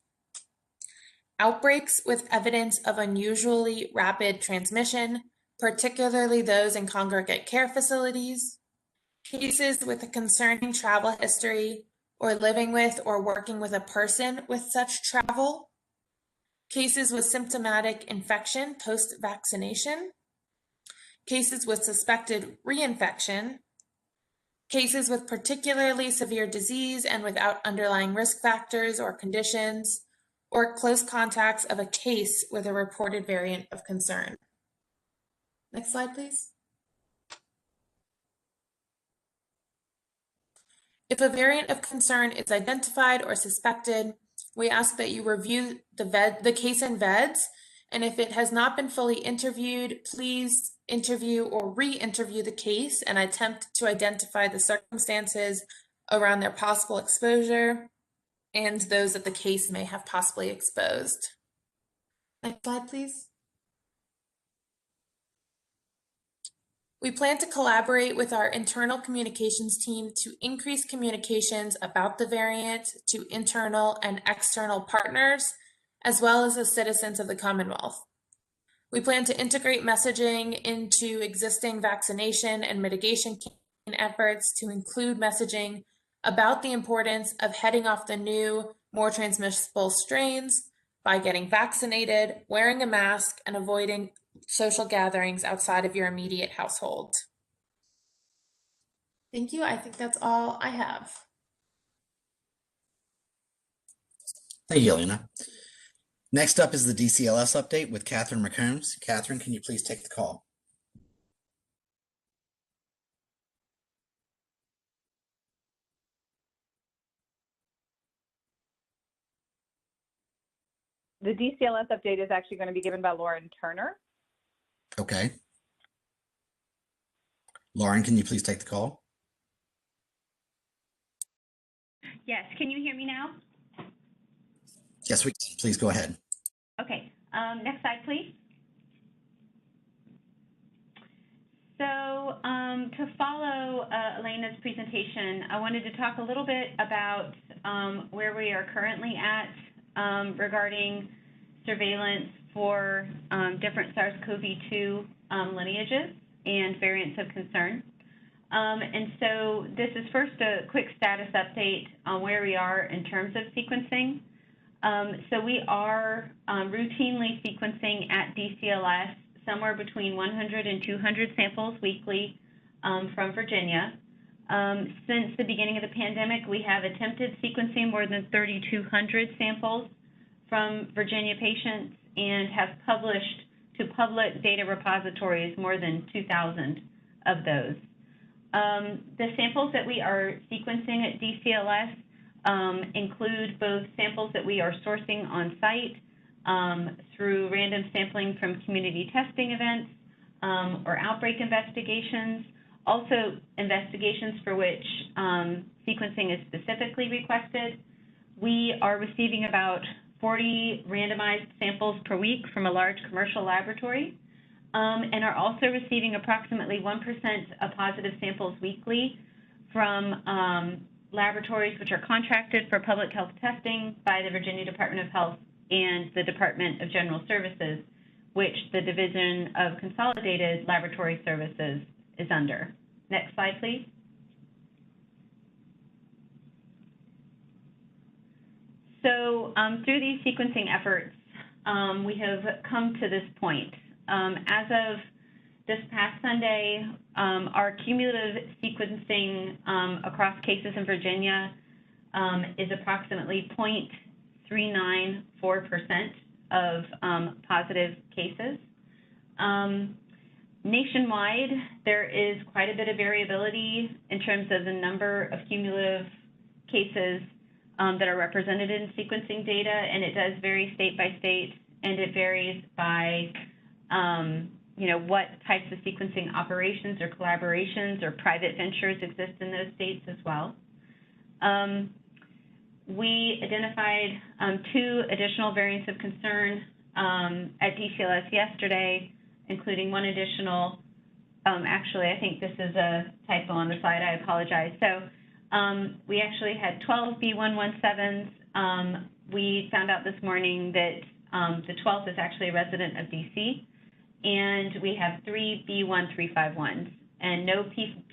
outbreaks with evidence of unusually rapid transmission, particularly those in congregate care facilities, cases with a concerning travel history or living with or working with a person with such travel, cases with symptomatic infection post-vaccination, cases with suspected reinfection, cases with particularly severe disease and without underlying risk factors or conditions, or close contacts of a case with a reported variant of concern. Next slide, please. If a variant of concern is identified or suspected, we ask that you review the case in VEDS, and if it has not been fully interviewed, please interview or re-interview the case and attempt to identify the circumstances around their possible exposure and those that the case may have possibly exposed. Next slide, please. We plan to collaborate with our internal communications team to increase communications about the variant to internal and external partners, as well as the citizens of the Commonwealth. We plan to integrate messaging into existing vaccination and mitigation campaign efforts to include messaging about the importance of heading off the new, more transmissible strains by getting vaccinated, wearing a mask, and avoiding social gatherings outside of your immediate household. Thank you. I think that's all I have. Thank you, Elena. Next up is the DCLS update with Catherine McCombs. Catherine, can you please take the call? the DCLS update is actually going to be given by Lauren Turner. Okay. Lauren, can you please take the call? Yes, can you hear me now? Yes, we can. Please go ahead. Okay, next slide, please. So to follow Elena's presentation, I wanted to talk a little bit about where we are currently at regarding surveillance for different SARS-CoV-2 lineages and variants of concern. And so this is first a quick status update on where we are in terms of sequencing. So we are routinely sequencing at DCLS somewhere between 100 and 200 samples weekly from Virginia. Since the beginning of the pandemic, we have attempted sequencing more than 3,200 samples from Virginia patients and have published to public data repositories more than 2,000 of those. The samples that we are sequencing at DCLS include both samples that we are sourcing on site through random sampling from community testing events or outbreak investigations, also investigations for which sequencing is specifically requested. We are receiving about 40 randomized samples per week from a large commercial laboratory and are also receiving approximately 1% of positive samples weekly from laboratories which are contracted for public health testing by the Virginia Department of Health and the Department of General Services, which the Division of Consolidated Laboratory Services is under. Next slide, please. So through these sequencing efforts, we have come to this point. As of this past Sunday, our cumulative sequencing across cases in Virginia is approximately 0.394% of positive cases. Nationwide, there is quite a bit of variability in terms of the number of cumulative cases that are represented in sequencing data, and it does vary state by state, and it varies by what types of sequencing operations or collaborations or private ventures exist in those states as well. We identified 2 additional variants of concern at DCLS yesterday, including one additional, actually, I think this is a typo on the slide, I apologize. So we actually had 12 B117s. We found out this morning that the 12th is actually a resident of DC, and we have 3 B1351s and no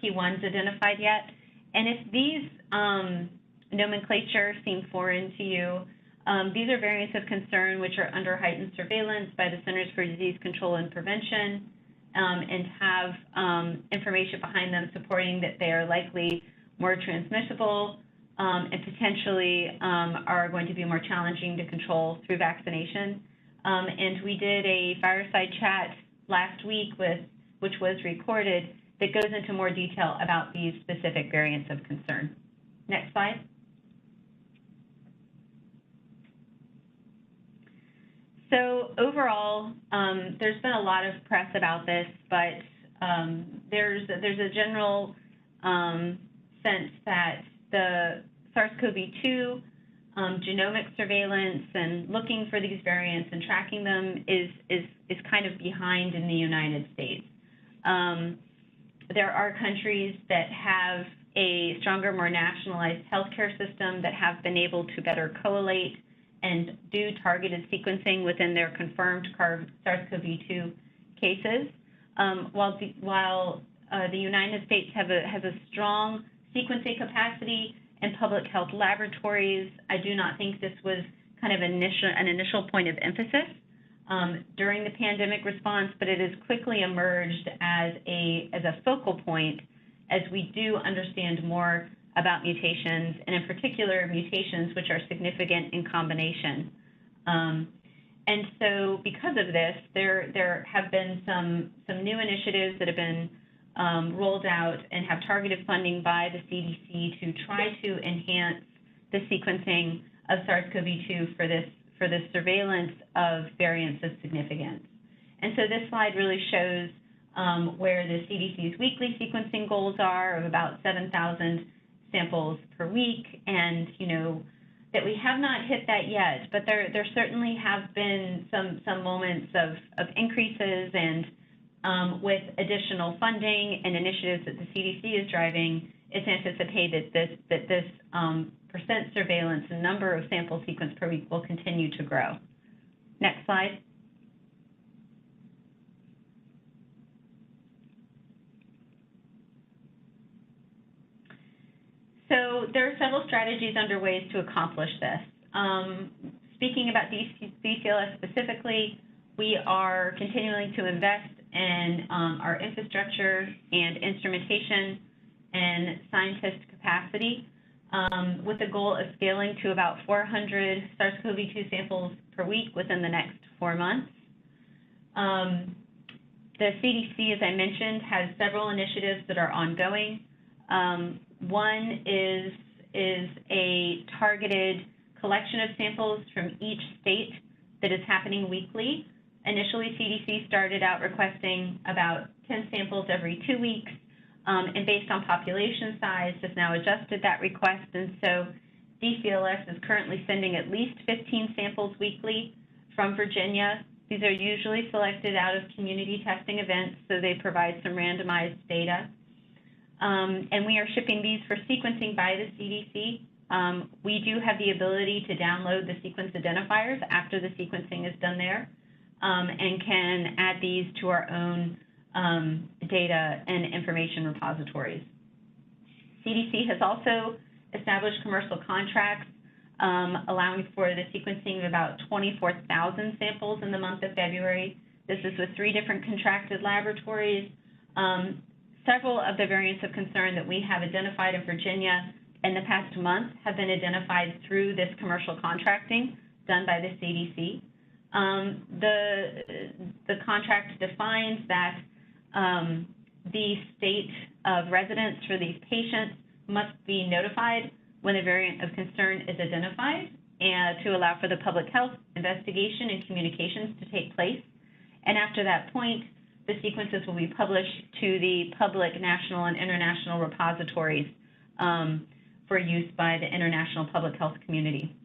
P1s identified yet. And if these nomenclature seem foreign to you, these are variants of concern which are under heightened surveillance by the Centers for Disease Control and Prevention and have information behind them supporting that they are likely more transmissible and potentially are going to be more challenging to control through vaccination. And we did a fireside chat last week which was recorded that goes into more detail about these specific variants of concern. Next slide. So overall, there's been a lot of press about this, but there's a general sense that the SARS-CoV-2 genomic surveillance and looking for these variants and tracking them is kind of behind in the United States. There are countries that have a stronger, more nationalized healthcare system that have been able to better correlate and do targeted sequencing within their confirmed SARS-CoV-2 cases. While the United States has a strong sequencing capacity and public health laboratories, I do not think this was kind of an initial point of emphasis during the pandemic response, but it has quickly emerged as a focal point as we do understand more about mutations, and in particular mutations which are significant in combination. And so because of this, there have been some new initiatives that have been rolled out and have targeted funding by the CDC to try to enhance the sequencing of SARS-CoV-2 for the surveillance of variants of significance. And so this slide really shows where the CDC's weekly sequencing goals are of about 7,000 samples per week, and that we have not hit that yet, but there certainly have been some moments of increases, and with additional funding and initiatives that the CDC is driving, it's anticipated that this percent surveillance and number of sample sequenced per week will continue to grow. Next slide. So there are several strategies underway to accomplish this. Speaking about DCLS specifically, we are continuing to invest in our infrastructure and instrumentation and scientist capacity with the goal of scaling to about 400 SARS-CoV-2 samples per week within the next 4 months. The CDC, as I mentioned, has several initiatives that are ongoing. One is a targeted collection of samples from each state that is happening weekly. Initially, CDC started out requesting about 10 samples every 2 weeks, and based on population size, has now adjusted that request. And so DCLS is currently sending at least 15 samples weekly from Virginia. These are usually selected out of community testing events, so they provide some randomized data. And we are shipping these for sequencing by the CDC. We do have the ability to download the sequence identifiers after the sequencing is done there, and can add these to our own data and information repositories. CDC has also established commercial contracts allowing for the sequencing of about 24,000 samples in the month of February. This is with 3 different contracted laboratories. Several of the variants of concern that we have identified in Virginia in the past month have been identified through this commercial contracting done by the CDC. The contract defines that the state of residence for these patients must be notified when a variant of concern is identified, and to allow for the public health investigation and communications to take place. And after that point, the sequences will be published to the public national and international repositories for use by the international public health community.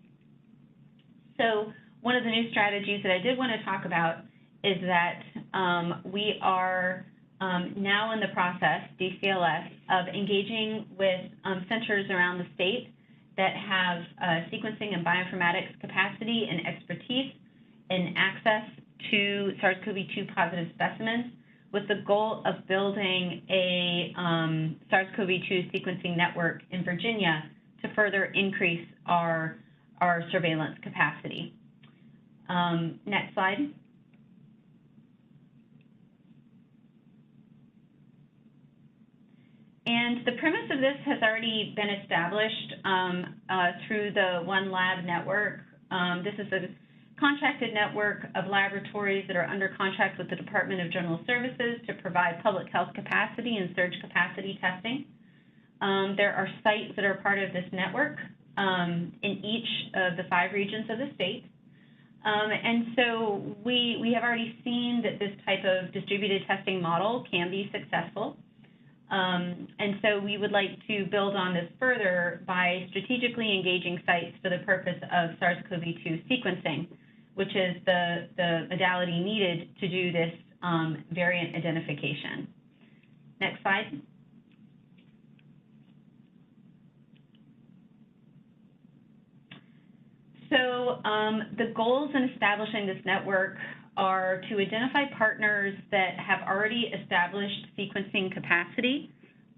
So one of the new strategies that I did want to talk about is that we are now in the process, DCLS, of engaging with centers around the state that have sequencing and bioinformatics capacity and expertise and access to SARS-CoV-2 positive specimens, with the goal of building a SARS-CoV-2 sequencing network in Virginia to further increase our surveillance capacity. Next slide. And the premise of this has already been established through the One Lab network. This is a contracted network of laboratories that are under contract with the Department of General Services to provide public health capacity and surge capacity testing. There are sites that are part of this network in each of the 5 regions of the state. And so we have already seen that this type of distributed testing model can be successful. And so we would like to build on this further by strategically engaging sites for the purpose of SARS-CoV-2 sequencing, which is the modality needed to do this variant identification. Next slide. So the goals in establishing this network are to identify partners that have already established sequencing capacity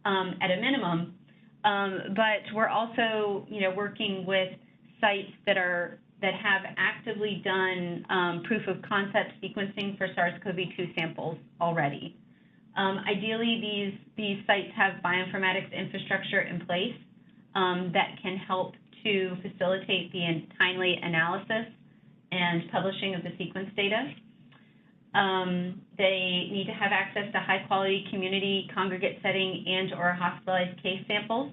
at a minimum, but we're also, working with sites that have actively done proof of concept sequencing for SARS-CoV-2 samples already. Ideally, these sites have bioinformatics infrastructure in place that can help to facilitate the timely analysis and publishing of the sequence data. They need to have access to high-quality community congregate setting and/or hospitalized case samples.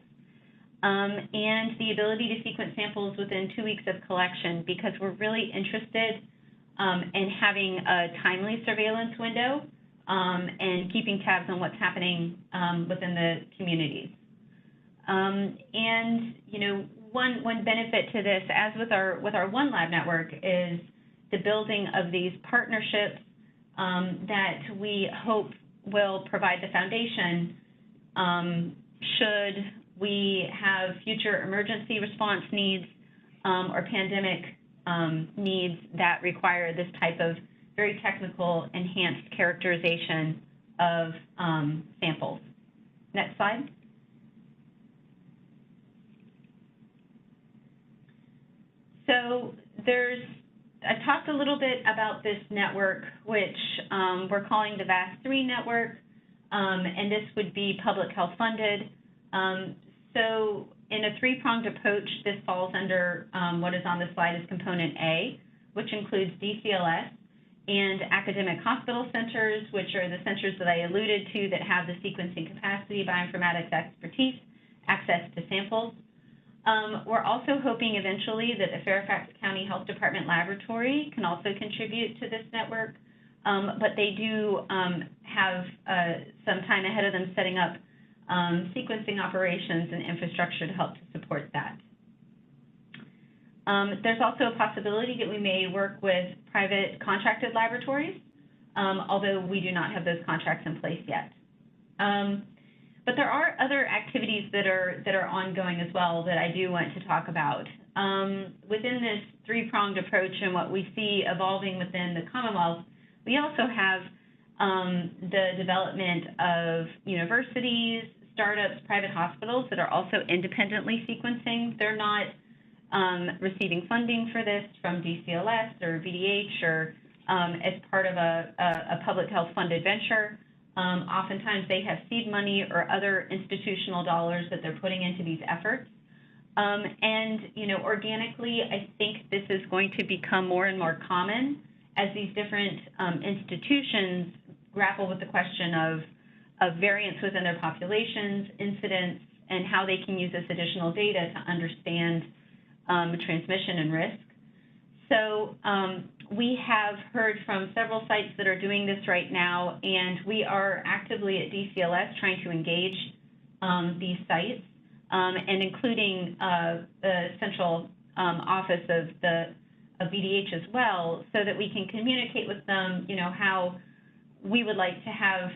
and the ability to sequence samples within 2 weeks of collection, because we're really interested in having a timely surveillance window and keeping tabs on what's happening within the communities. And you know, one benefit to this, as with our One Lab network, is the building of these partnerships that we hope will provide the foundation should we have future emergency response needs or pandemic needs that require this type of very technical enhanced characterization of samples. Next slide. So I talked a little bit about this network, which we're calling the VAS3 network, and this would be public health funded. So in a three-pronged approach, this falls under what is on the slide as component A, which includes DCLS and academic hospital centers, which are the centers that I alluded to that have the sequencing capacity, bioinformatics expertise, access to samples. We're also hoping eventually that the Fairfax County Health Department Laboratory can also contribute to this network, but they do have some time ahead of them setting up sequencing operations and infrastructure to help to support that. There's also a possibility that we may work with private contracted laboratories, although we do not have those contracts in place yet. But there are other activities that are ongoing as well that I do want to talk about. Within this three-pronged approach and what we see evolving within the Commonwealth, we also have the development of universities, startups, private hospitals that are also independently sequencing. They're not receiving funding for this from DCLS or VDH or as part of a public health funded venture. Oftentimes they have seed money or other institutional dollars that they're putting into these efforts. And organically, I think this is going to become more and more common as these different institutions grapple with the question of variants within their populations, incidents, and how they can use this additional data to understand transmission and risk. So we have heard from several sites that are doing this right now, and we are actively at DCLS trying to engage these sites, and including the central office of VDH as well, so that we can communicate with them, how we would like to have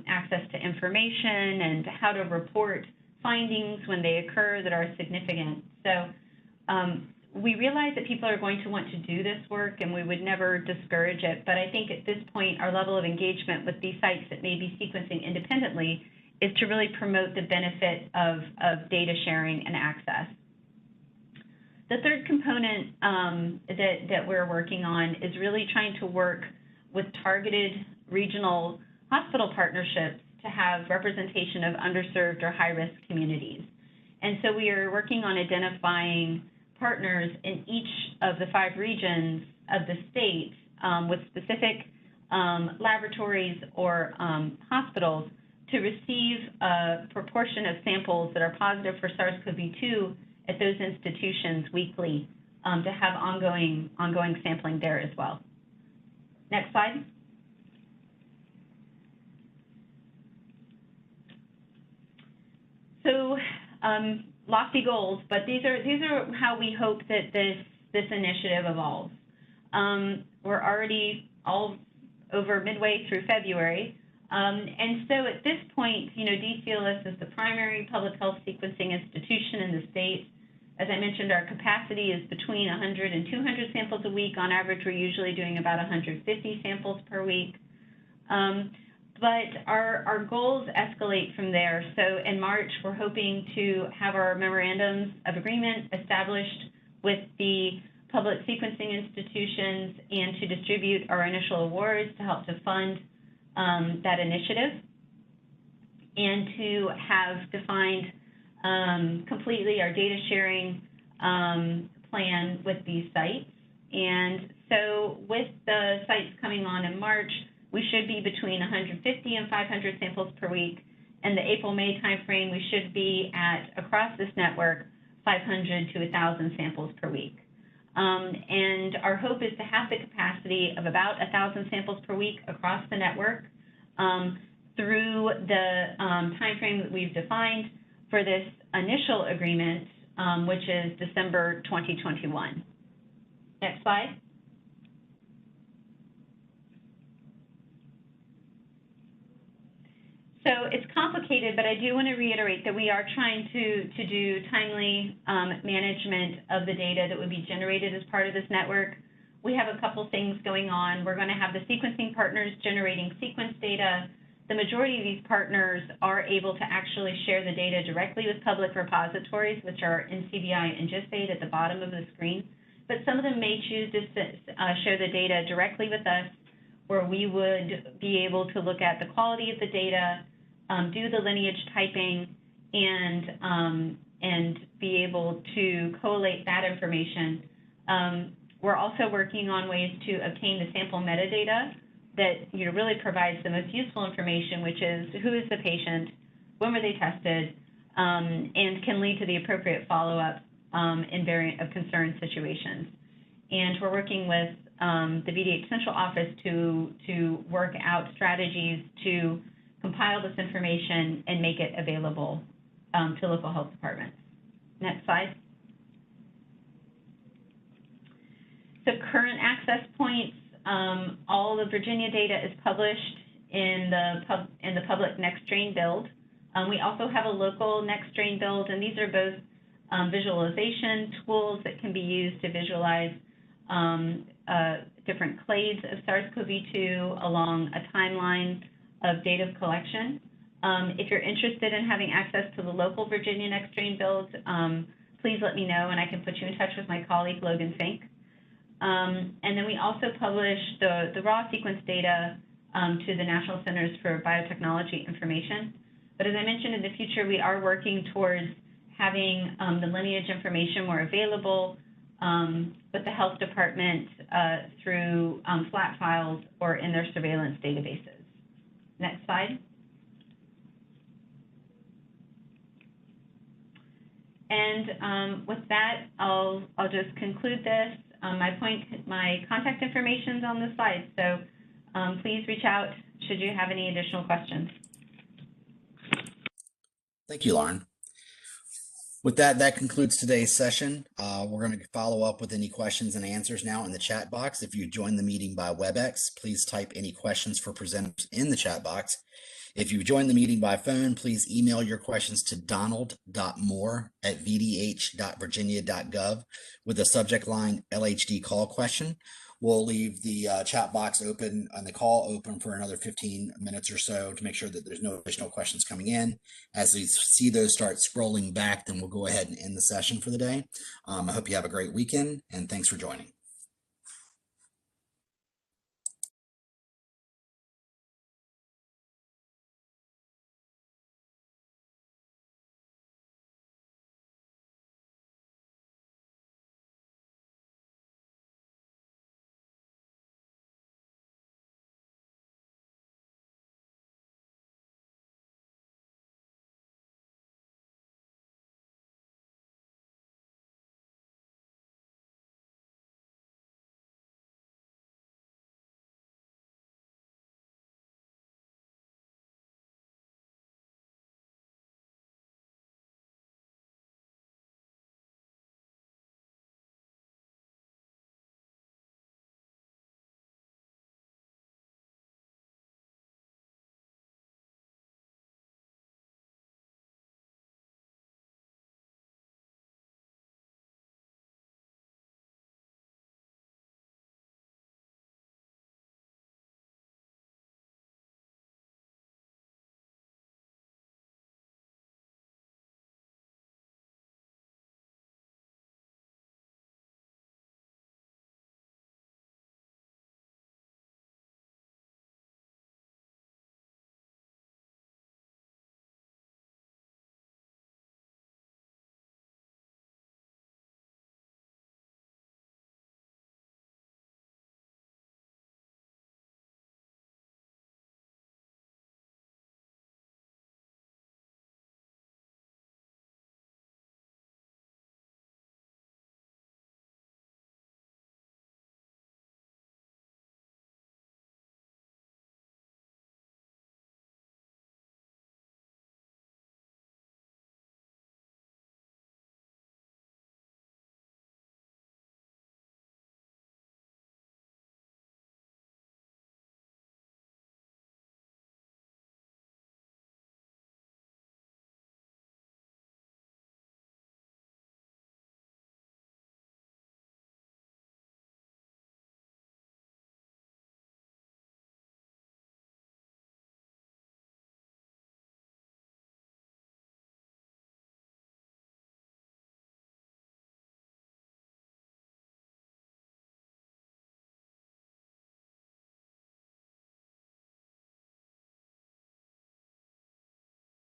access to information and how to report findings when they occur that are significant. So we realize that people are going to want to do this work, and we would never discourage it. But I think at this point, our level of engagement with these sites that may be sequencing independently is to really promote the benefit of data sharing and access. The third component that we're working on is really trying to work with targeted regional hospital partnerships to have representation of underserved or high-risk communities. And so we are working on identifying partners in each of the 5 regions of the state with specific laboratories or hospitals to receive a proportion of samples that are positive for SARS-CoV-2 at those institutions weekly to have ongoing sampling there as well. Next slide. So lofty goals, but these are how we hope that this initiative evolves. We're already all over midway through February, and so at this point, DCLS is the primary public health sequencing institution in the state. As I mentioned, our capacity is between 100 and 200 samples a week. On average, we're usually doing about 150 samples per week. But our goals escalate from there. So in March, we're hoping to have our memorandums of agreement established with the public sequencing institutions and to distribute our initial awards to help to fund that initiative, and to have defined completely our data sharing plan with these sites. And so with the sites coming on in March, we should be between 150 and 500 samples per week. in the April-May timeframe, we should be at, across this network, 500 to 1,000 samples per week. And our hope is to have the capacity of about 1,000 samples per week across the network through the timeframe that we've defined for this initial agreement, which is December 2021. Next slide. So it's complicated, but I do want to reiterate that we are trying to do timely management of the data that would be generated as part of this network. We have a couple things going on. We're going to have the sequencing partners generating sequence data. The majority of these partners are able to actually share the data directly with public repositories, which are NCBI and GISAID at the bottom of the screen. But some of them may choose to share the data directly with us, where we would be able to look at the quality of the data, do the lineage typing, and be able to collate that information. We're also working on ways to obtain the sample metadata that really provides the most useful information, which is who is the patient, when were they tested, and can lead to the appropriate follow-up in variant of concern situations. And we're working with the VDH Central Office to work out strategies to compile this information and make it available to local health departments. Next slide. So current access points, all the Virginia data is published in the public next strain build. We also have a local next strain build, and these are both visualization tools that can be used to visualize different clades of SARS-CoV-2 along a timeline of data collection. If you're interested in having access to the local Virginia next strain builds, please let me know and I can put you in touch with my colleague Logan Fink. And then we also publish the raw sequence data to the National Centers for Biotechnology Information. But as I mentioned, in the future, we are working towards having the lineage information more available with the health department through flat files or in their surveillance databases. Next slide. And with that, I'll just conclude this. My contact information is on the slide, so please reach out should you have any additional questions. Thank you, Lauren. With that, that concludes today's session. We're going to follow up with any questions and answers now in the chat box. If you joined the meeting by WebEx, please type any questions for presenters in the chat box. If you joined the meeting by phone, please email your questions to donald.moore@vdh.virginia.gov with the subject line LHD call question. We'll leave the chat box open and the call open for another 15 minutes or so to make sure that there's no additional questions coming in. As we see those start scrolling back, then we'll go ahead and end the session for the day. I hope you have a great weekend, and thanks for joining.